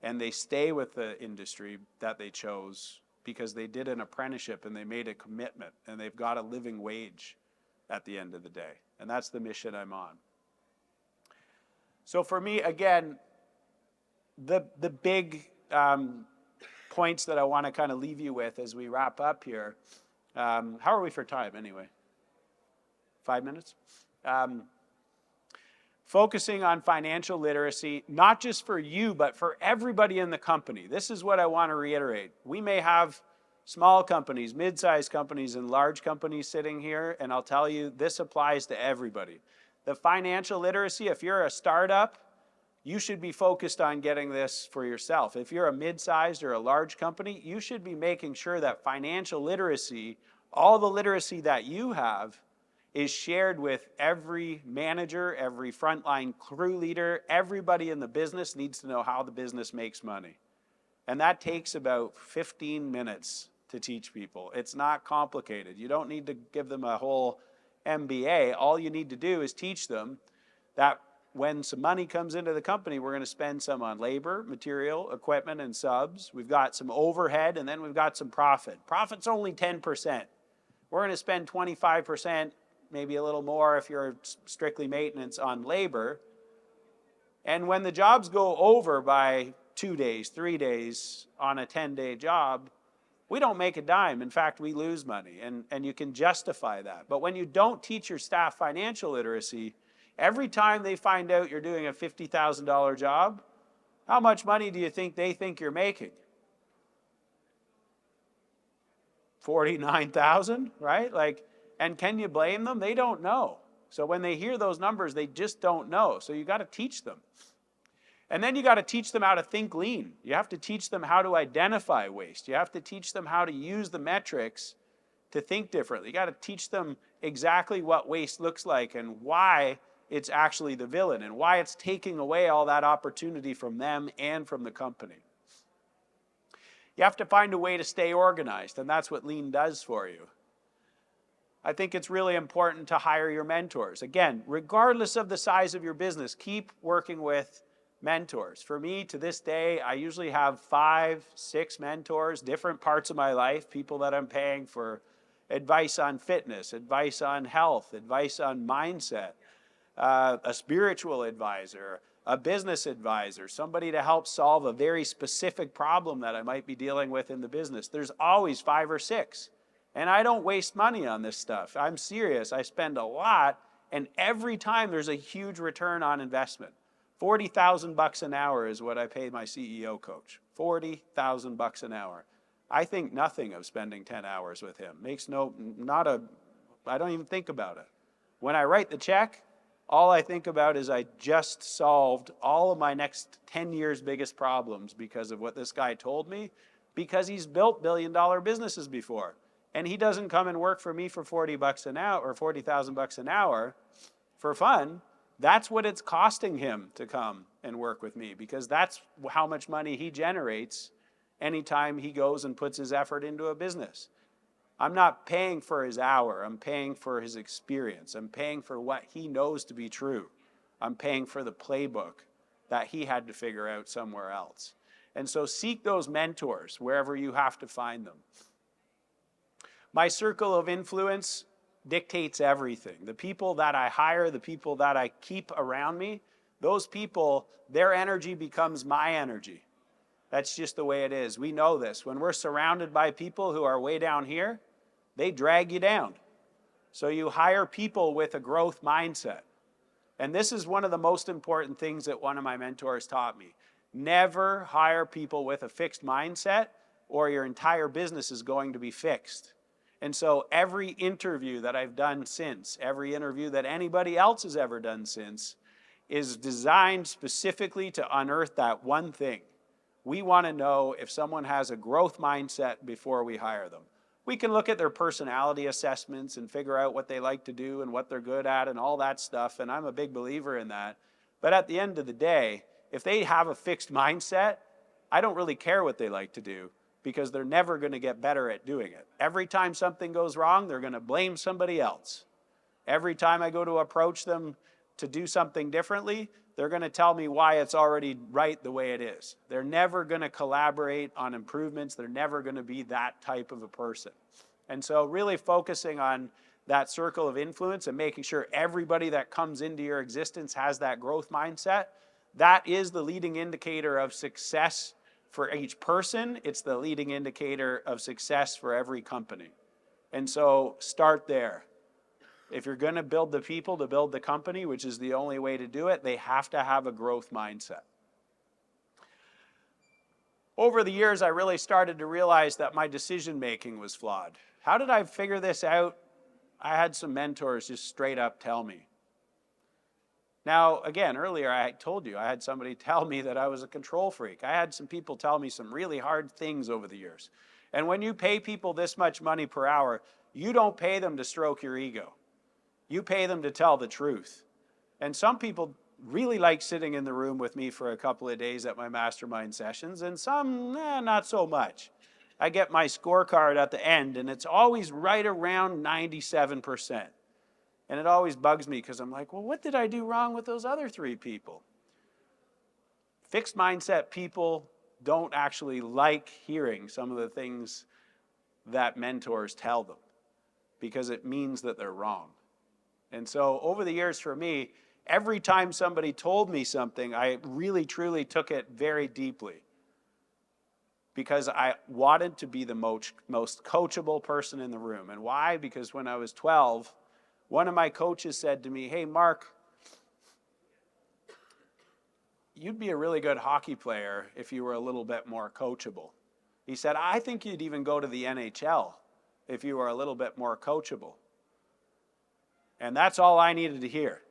And they stay with the industry that they chose because they did an apprenticeship and they made a commitment and they've got a living wage at the end of the day. And that's the mission I'm on. So for me, again, the big points that I want to kind of leave you with as we wrap up here. How are we for time anyway? 5 minutes? Focusing on financial literacy, not just for you, but for everybody in the company. This is what I want to reiterate. We may have small companies, mid-sized companies, and large companies sitting here, and I'll tell you, this applies to everybody. The financial literacy, if you're a startup, you should be focused on getting this for yourself. If you're a mid-sized or a large company, you should be making sure that financial literacy, all the literacy that you have, is shared with every manager, every frontline crew leader. Everybody in the business needs to know how the business makes money. And that takes about 15 minutes to teach people. It's not complicated. You don't need to give them a whole MBA. All you need to do is teach them that when some money comes into the company, we're going to spend some on labor, material, equipment, and subs. We've got some overhead, and then we've got some profit. Profit's only 10%. We're going to spend 25%, maybe a little more if you're strictly maintenance on labor. And when the jobs go over by 2 days, 3 days on a 10-day job, we don't make a dime. In fact, we lose money, and you can justify that. But when you don't teach your staff financial literacy, every time they find out you're doing a $50,000 job, how much money do you think they think you're making? 49,000, right? And can you blame them? They don't know. So when they hear those numbers, they just don't know. So you got to teach them. And then you got to teach them how to think lean. You have to teach them how to identify waste. You have to teach them how to use the metrics to think differently. You got to teach them exactly what waste looks like and why it's actually the villain and why it's taking away all that opportunity from them and from the company. You have to find a way to stay organized, and that's what Lean does for you. I think it's really important to hire your mentors. Again, regardless of the size of your business, keep working with mentors. For me, to this day, I usually have 5, 6 mentors, different parts of my life, people that I'm paying for advice on fitness, advice on health, advice on mindset, a spiritual advisor, a business advisor, somebody to help solve a very specific problem that I might be dealing with in the business. There's always 5 or 6. And I don't waste money on this stuff. I'm serious. I spend a lot, and every time there's a huge return on investment. $40,000 an hour is what I pay my CEO coach. $40,000 an hour. I think nothing of spending 10 hours with him. I don't even think about it. When I write the check, all I think about is I just solved all of my next 10 years' biggest problems because of what this guy told me, because he's built billion-dollar businesses before. And he doesn't come and work for me for $40 an hour or $40,000 an hour for fun. That's what it's costing him to come and work with me, because that's how much money he generates anytime he goes and puts his effort into a business. I'm not paying for his hour. I'm paying for his experience. I'm paying for what he knows to be true. I'm paying for the playbook that he had to figure out somewhere else. And so seek those mentors wherever you have to find them. My circle of influence dictates everything. The people that I hire, the people that I keep around me, those people, their energy becomes my energy. That's just the way it is. We know this. When we're surrounded by people who are way down here, they drag you down. So you hire people with a growth mindset. And this is one of the most important things that one of my mentors taught me. Never hire people with a fixed mindset, or your entire business is going to be fixed. And so every interview that I've done since, every interview that anybody else has ever done since, is designed specifically to unearth that one thing. We want to know if someone has a growth mindset before we hire them. We can look at their personality assessments and figure out what they like to do and what they're good at and all that stuff, and I'm a big believer in that. But at the end of the day, if they have a fixed mindset, I don't really care what they like to do because they're never going to get better at doing it. Every time something goes wrong, they're going to blame somebody else. Every time I go to approach them to do something differently, they're going to tell me why it's already right the way it is. They're never going to collaborate on improvements. They're never going to be that type of a person. And so really focusing on that circle of influence and making sure everybody that comes into your existence has that growth mindset, that is the leading indicator of success for each person. It's the leading indicator of success for every company. And so start there. If you're going to build the people to build the company, which is the only way to do it, they have to have a growth mindset. Over the years, I really started to realize that my decision making was flawed. How did I figure this out? I had some mentors just straight up tell me. Now, again, earlier I told you I had somebody tell me that I was a control freak. I had some people tell me some really hard things over the years. And when you pay people this much money per hour, you don't pay them to stroke your ego. You pay them to tell the truth. And some people really like sitting in the room with me for a couple of days at my mastermind sessions, and some, not so much. I get my scorecard at the end, and it's always right around 97%. And it always bugs me because I'm like, well, what did I do wrong with those other 3 people? Fixed mindset people don't actually like hearing some of the things that mentors tell them because it means that they're wrong. And so over the years for me, every time somebody told me something, I really, truly took it very deeply because I wanted to be the most coachable person in the room. And why? Because when I was 12, one of my coaches said to me, hey, Mark, you'd be a really good hockey player if you were a little bit more coachable. He said, I think you'd even go to the NHL if you were a little bit more coachable. And that's all I needed to hear.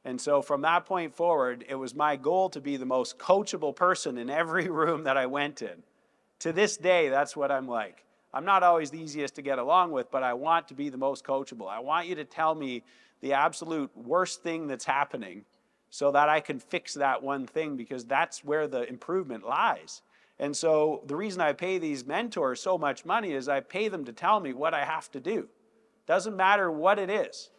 And so from that point forward, it was my goal to be the most coachable person in every room that I went in. To this day, that's what I'm like. I'm not always the easiest to get along with, but I want to be the most coachable. I want you to tell me the absolute worst thing that's happening so that I can fix that one thing because that's where the improvement lies. And so the reason I pay these mentors so much money is I pay them to tell me what I have to do. Doesn't matter what it is.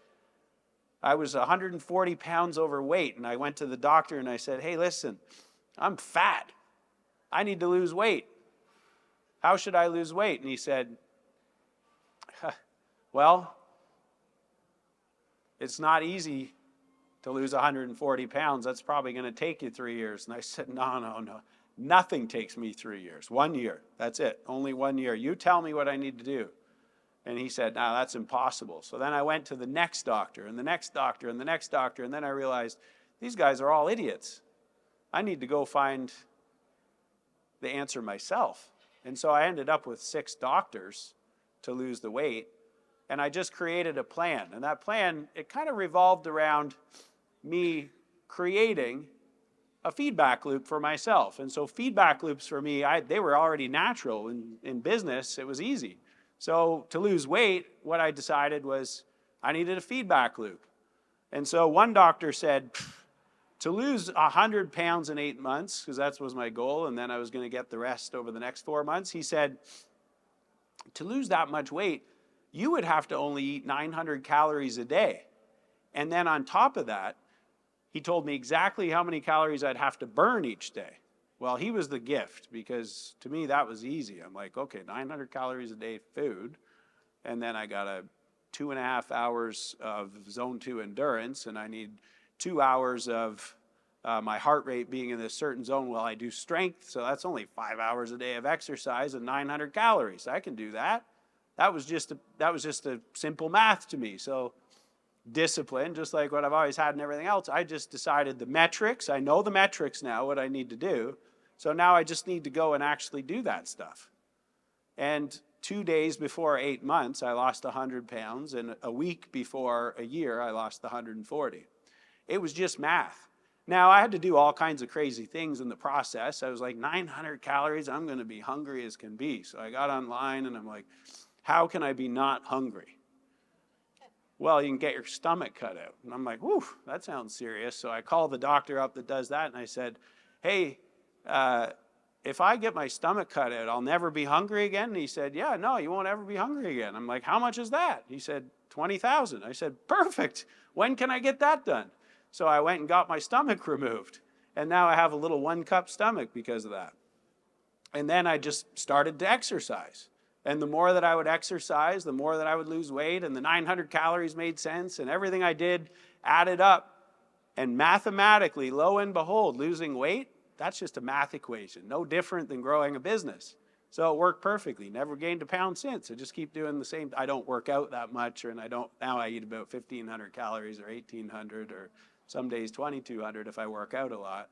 I was 140 pounds overweight, and I went to the doctor and I said, hey, listen, I'm fat. I need to lose weight. How should I lose weight? And he said, well, it's not easy to lose 140 pounds. That's probably going to take you 3 years. And I said, no. Nothing takes me 3 years. 1 year. That's it. Only 1 year. You tell me what I need to do. And he said, no, that's impossible. So then I went to the next doctor and the next doctor and the next doctor. And then I realized these guys are all idiots. I need to go find the answer myself. And so I ended up with 6 doctors to lose the weight. And I just created a plan. And that plan, it kind of revolved around me creating a feedback loop for myself. And so feedback loops for me, they were already natural. In business, it was easy. So to lose weight, what I decided was I needed a feedback loop. And so one doctor said, to lose 100 pounds in 8 months, because that was my goal, and then I was going to get the rest over the next 4 months, he said, to lose that much weight, you would have to only eat 900 calories a day. And then on top of that, he told me exactly how many calories I'd have to burn each day. Well, he was the gift because to me that was easy. I'm like, okay, 900 calories a day food, and then I got 2.5 hours of zone 2 endurance, and I need 2 hours of my heart rate being in this certain zone while I do strength, so that's only 5 hours a day of exercise and 900 calories. I can do that. That was just a simple math to me. So discipline, just like what I've always had and everything else, I just decided the metrics. I know the metrics now, what I need to do. So now I just need to go and actually do that stuff. And 2 days before 8 months, I lost 100 pounds. And a week before a year, I lost 140. It was just math. Now, I had to do all kinds of crazy things in the process. I was like, 900 calories, I'm going to be hungry as can be. So I got online and I'm like, How can I be not hungry? Well, you can get your stomach cut out. And I'm like, whew, that sounds serious. So I called the doctor up that does that, and I said, hey, if I get my stomach cut out, I'll never be hungry again? And he said, yeah, no, you won't ever be hungry again. I'm like, how much is that? He said, 20,000. I said, perfect. When can I get that done? So I went and got my stomach removed. And now I have a little 1-cup stomach because of that. And then I just started to exercise. And the more that I would exercise, the more that I would lose weight, and the 900 calories made sense, and everything I did added up. And mathematically, lo and behold, losing weight, that's just a math equation, no different than growing a business. So it worked perfectly. Never gained a pound since. I just keep doing the same. I don't work out that much, and now I eat about 1,500 calories or 1,800 or some days 2,200 if I work out a lot.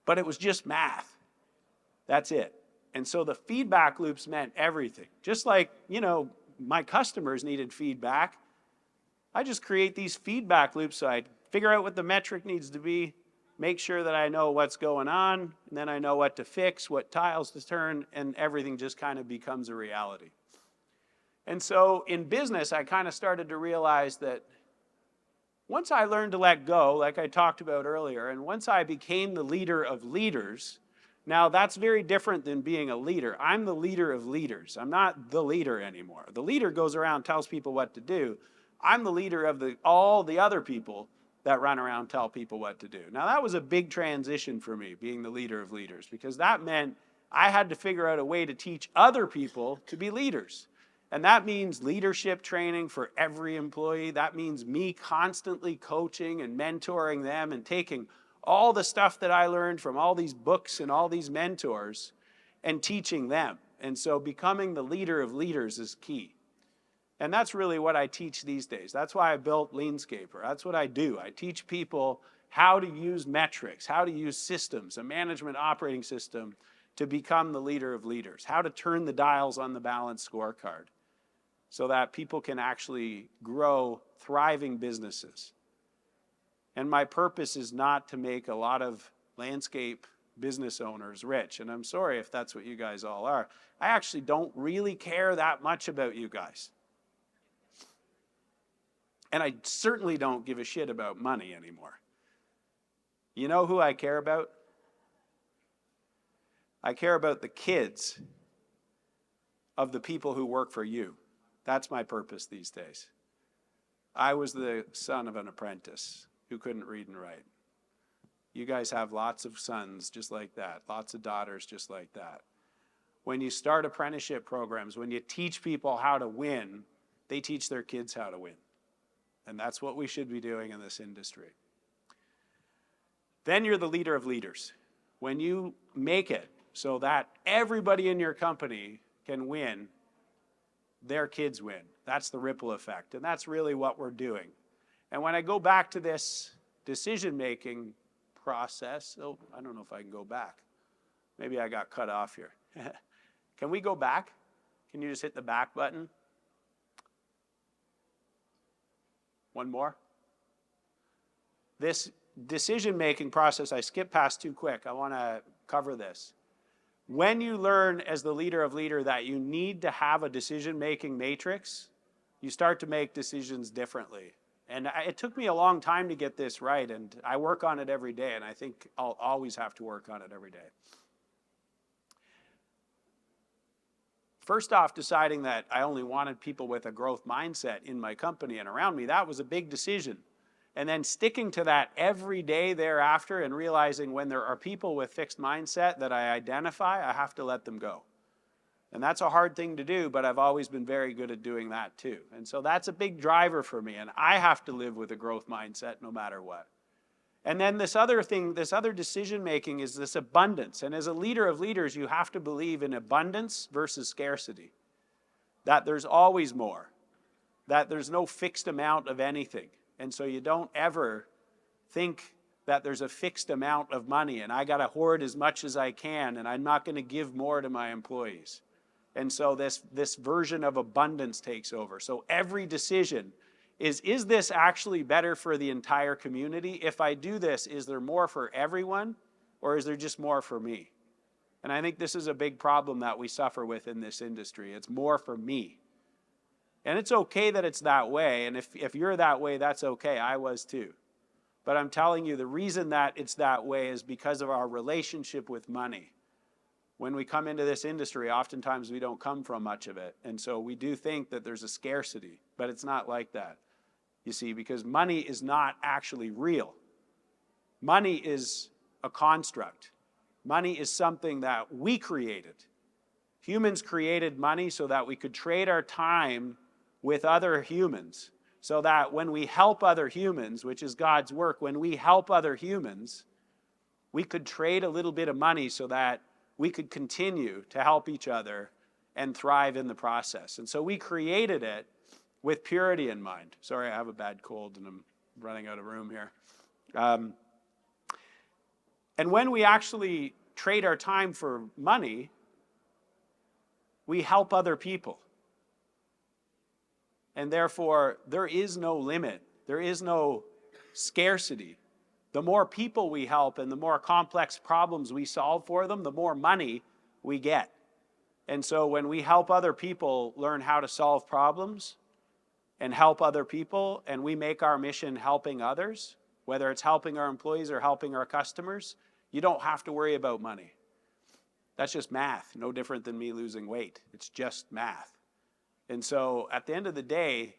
But it was just math. That's it. And so the feedback loops meant everything. Just like, my customers needed feedback. I just create these feedback loops so I figure out what the metric needs to be, make sure that I know what's going on, and then I know what to fix, what tiles to turn, and everything just kind of becomes a reality. And so in business, I kind of started to realize that once I learned to let go, like I talked about earlier, and once I became the leader of leaders, now that's very different than being a leader. I'm the leader of leaders. I'm not the leader anymore. The leader goes around and tells people what to do. I'm the leader of all the other people that run around and tell people what to do. Now that was a big transition for me, being the leader of leaders, because that meant I had to figure out a way to teach other people to be leaders. And that means leadership training for every employee. That means me constantly coaching and mentoring them and taking all the stuff that I learned from all these books and all these mentors and teaching them. And so becoming the leader of leaders is key. And that's really what I teach these days. That's why I built Leanscaper. That's what I do. I teach people how to use metrics, how to use systems, a management operating system to become the leader of leaders, how to turn the dials on the balanced scorecard so that people can actually grow thriving businesses. And my purpose is not to make a lot of landscape business owners rich. And I'm sorry if that's what you guys all are. I actually don't really care that much about you guys. And I certainly don't give a shit about money anymore. You know who I care about? I care about the kids of the people who work for you. That's my purpose these days. I was the son of an apprentice who couldn't read and write. You guys have lots of sons just like that, lots of daughters just like that. When you start apprenticeship programs, when you teach people how to win, they teach their kids how to win. And that's what we should be doing in this industry. Then you're the leader of leaders. When you make it so that everybody in your company can win, their kids win. That's the ripple effect. And that's really what we're doing. And when I go back to this decision-making process, I don't know if I can go back. Maybe I got cut off here. Can we go back? Can you just hit the back button? One more. This decision-making process, I skipped past too quick. I want to cover this. When you learn as the leader of leader that you need to have a decision-making matrix, you start to make decisions differently. And it took me a long time to get this right, and I work on it every day, and I think I'll always have to work on it every day. First off, deciding that I only wanted people with a growth mindset in my company and around me, that was a big decision. And then sticking to that every day thereafter and realizing when there are people with fixed mindset that I identify, I have to let them go. And that's a hard thing to do, but I've always been very good at doing that too. And so that's a big driver for me, and I have to live with a growth mindset no matter what. And then this other thing, this other decision making is this abundance. And as a leader of leaders, you have to believe in abundance versus scarcity. That there's always more. That there's no fixed amount of anything. And so you don't ever think that there's a fixed amount of money and I got to hoard as much as I can and I'm not going to give more to my employees. And so this version of abundance takes over. So every decision is this actually better for the entire community? If I do this, is there more for everyone or is there just more for me? And I think this is a big problem that we suffer with in this industry. It's more for me. And it's okay that it's that way. And if you're that way, that's okay. I was too. But I'm telling you, the reason that it's that way is because of our relationship with money. When we come into this industry, oftentimes we don't come from much of it. And so we do think that there's a scarcity, but it's not like that. You see, because money is not actually real. Money is a construct. Money is something that we created. Humans created money so that we could trade our time with other humans. So that when we help other humans, which is God's work, when we help other humans, we could trade a little bit of money so that we could continue to help each other and thrive in the process. And so we created it with purity in mind. Sorry, I have a bad cold and I'm running out of room here. And when we actually trade our time for money, we help other people. And therefore, there is no limit. There is no scarcity. The more people we help and the more complex problems we solve for them, the more money we get. And so when we help other people learn how to solve problems and help other people, and we make our mission helping others, whether it's helping our employees or helping our customers, you don't have to worry about money. That's just math, no different than me losing weight. It's just math. And so at the end of the day,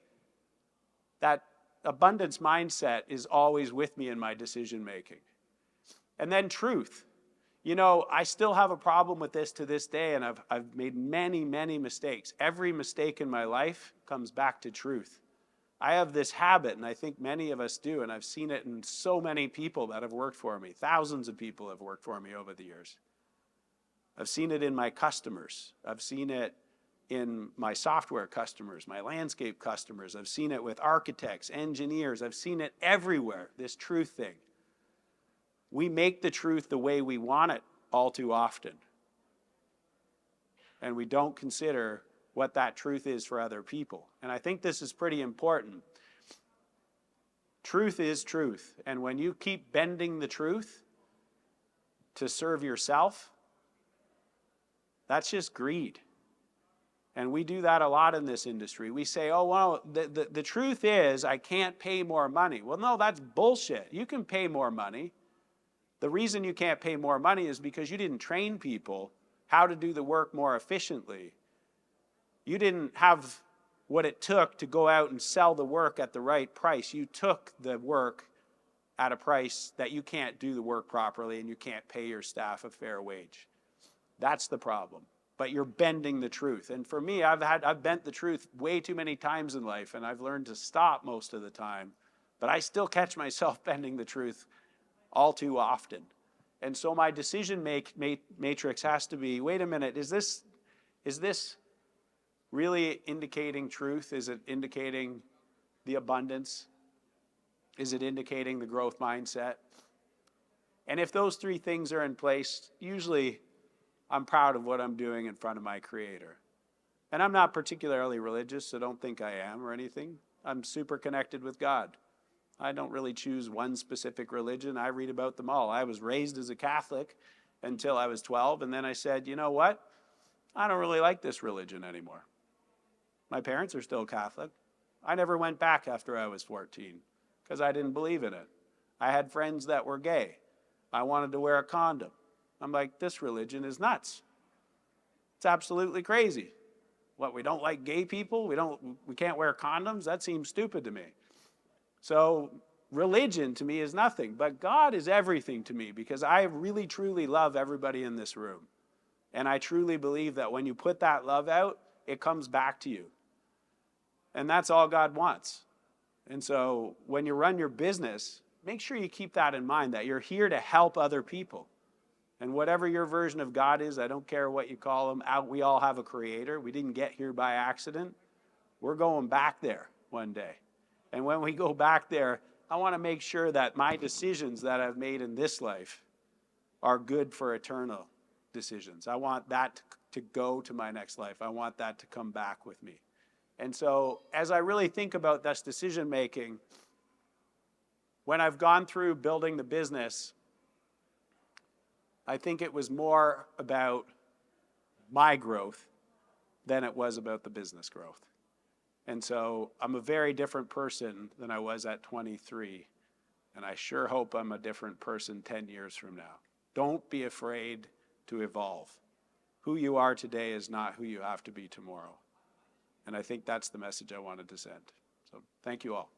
that abundance mindset is always with me in my decision making. And then truth. You know, I still have a problem with this to this day, and I've made many, many mistakes. Every mistake in my life comes back to truth. I have this habit, and I think many of us do, and I've seen it in so many people that have worked for me. Thousands of people have worked for me over the years. I've seen it in my customers. I've seen it in my software customers, my landscape customers. I've seen it with architects, engineers. I've seen it everywhere, this truth thing. We make the truth the way we want it all too often. And we don't consider what that truth is for other people. And I think this is pretty important. Truth is truth. And when you keep bending the truth to serve yourself, that's just greed. And we do that a lot in this industry. We say, oh, well, the truth is I can't pay more money. Well, no, that's bullshit. You can pay more money. The reason you can't pay more money is because you didn't train people how to do the work more efficiently. You didn't have what it took to go out and sell the work at the right price. You took the work at a price that you can't do the work properly and you can't pay your staff a fair wage. That's the problem. But you're bending the truth. And for me, I've bent the truth way too many times in life, and I've learned to stop most of the time. But I still catch myself bending the truth all too often. And so my decision matrix has to be, wait a minute, is this really indicating truth? Is it indicating the abundance? Is it indicating the growth mindset? And if those three things are in place, usually I'm proud of what I'm doing in front of my Creator. And I'm not particularly religious, so don't think I am or anything. I'm super connected with God. I don't really choose one specific religion. I read about them all. I was raised as a Catholic until I was 12, and then I said, you know what? I don't really like this religion anymore. My parents are still Catholic. I never went back after I was 14 because I didn't believe in it. I had friends that were gay. I wanted to wear a condom. I'm like, this religion is nuts. It's absolutely crazy. What, we don't like gay people? We can't wear condoms? That seems stupid to me. So religion to me is nothing, but God is everything to me because I really truly love everybody in this room. And I truly believe that when you put that love out, it comes back to you. And that's all God wants. And so when you run your business, make sure you keep that in mind, that you're here to help other people. And whatever your version of God is, I don't care what you call him, we all have a Creator. We didn't get here by accident. We're going back there one day. And when we go back there, I want to make sure that my decisions that I've made in this life are good for eternal decisions. I want that to go to my next life. I want that to come back with me. And so as I really think about this decision making, when I've gone through building the business, I think it was more about my growth than it was about the business growth. And so I'm a very different person than I was at 23. And I sure hope I'm a different person 10 years from now. Don't be afraid to evolve. Who you are today is not who you have to be tomorrow. And I think that's the message I wanted to send. So thank you all.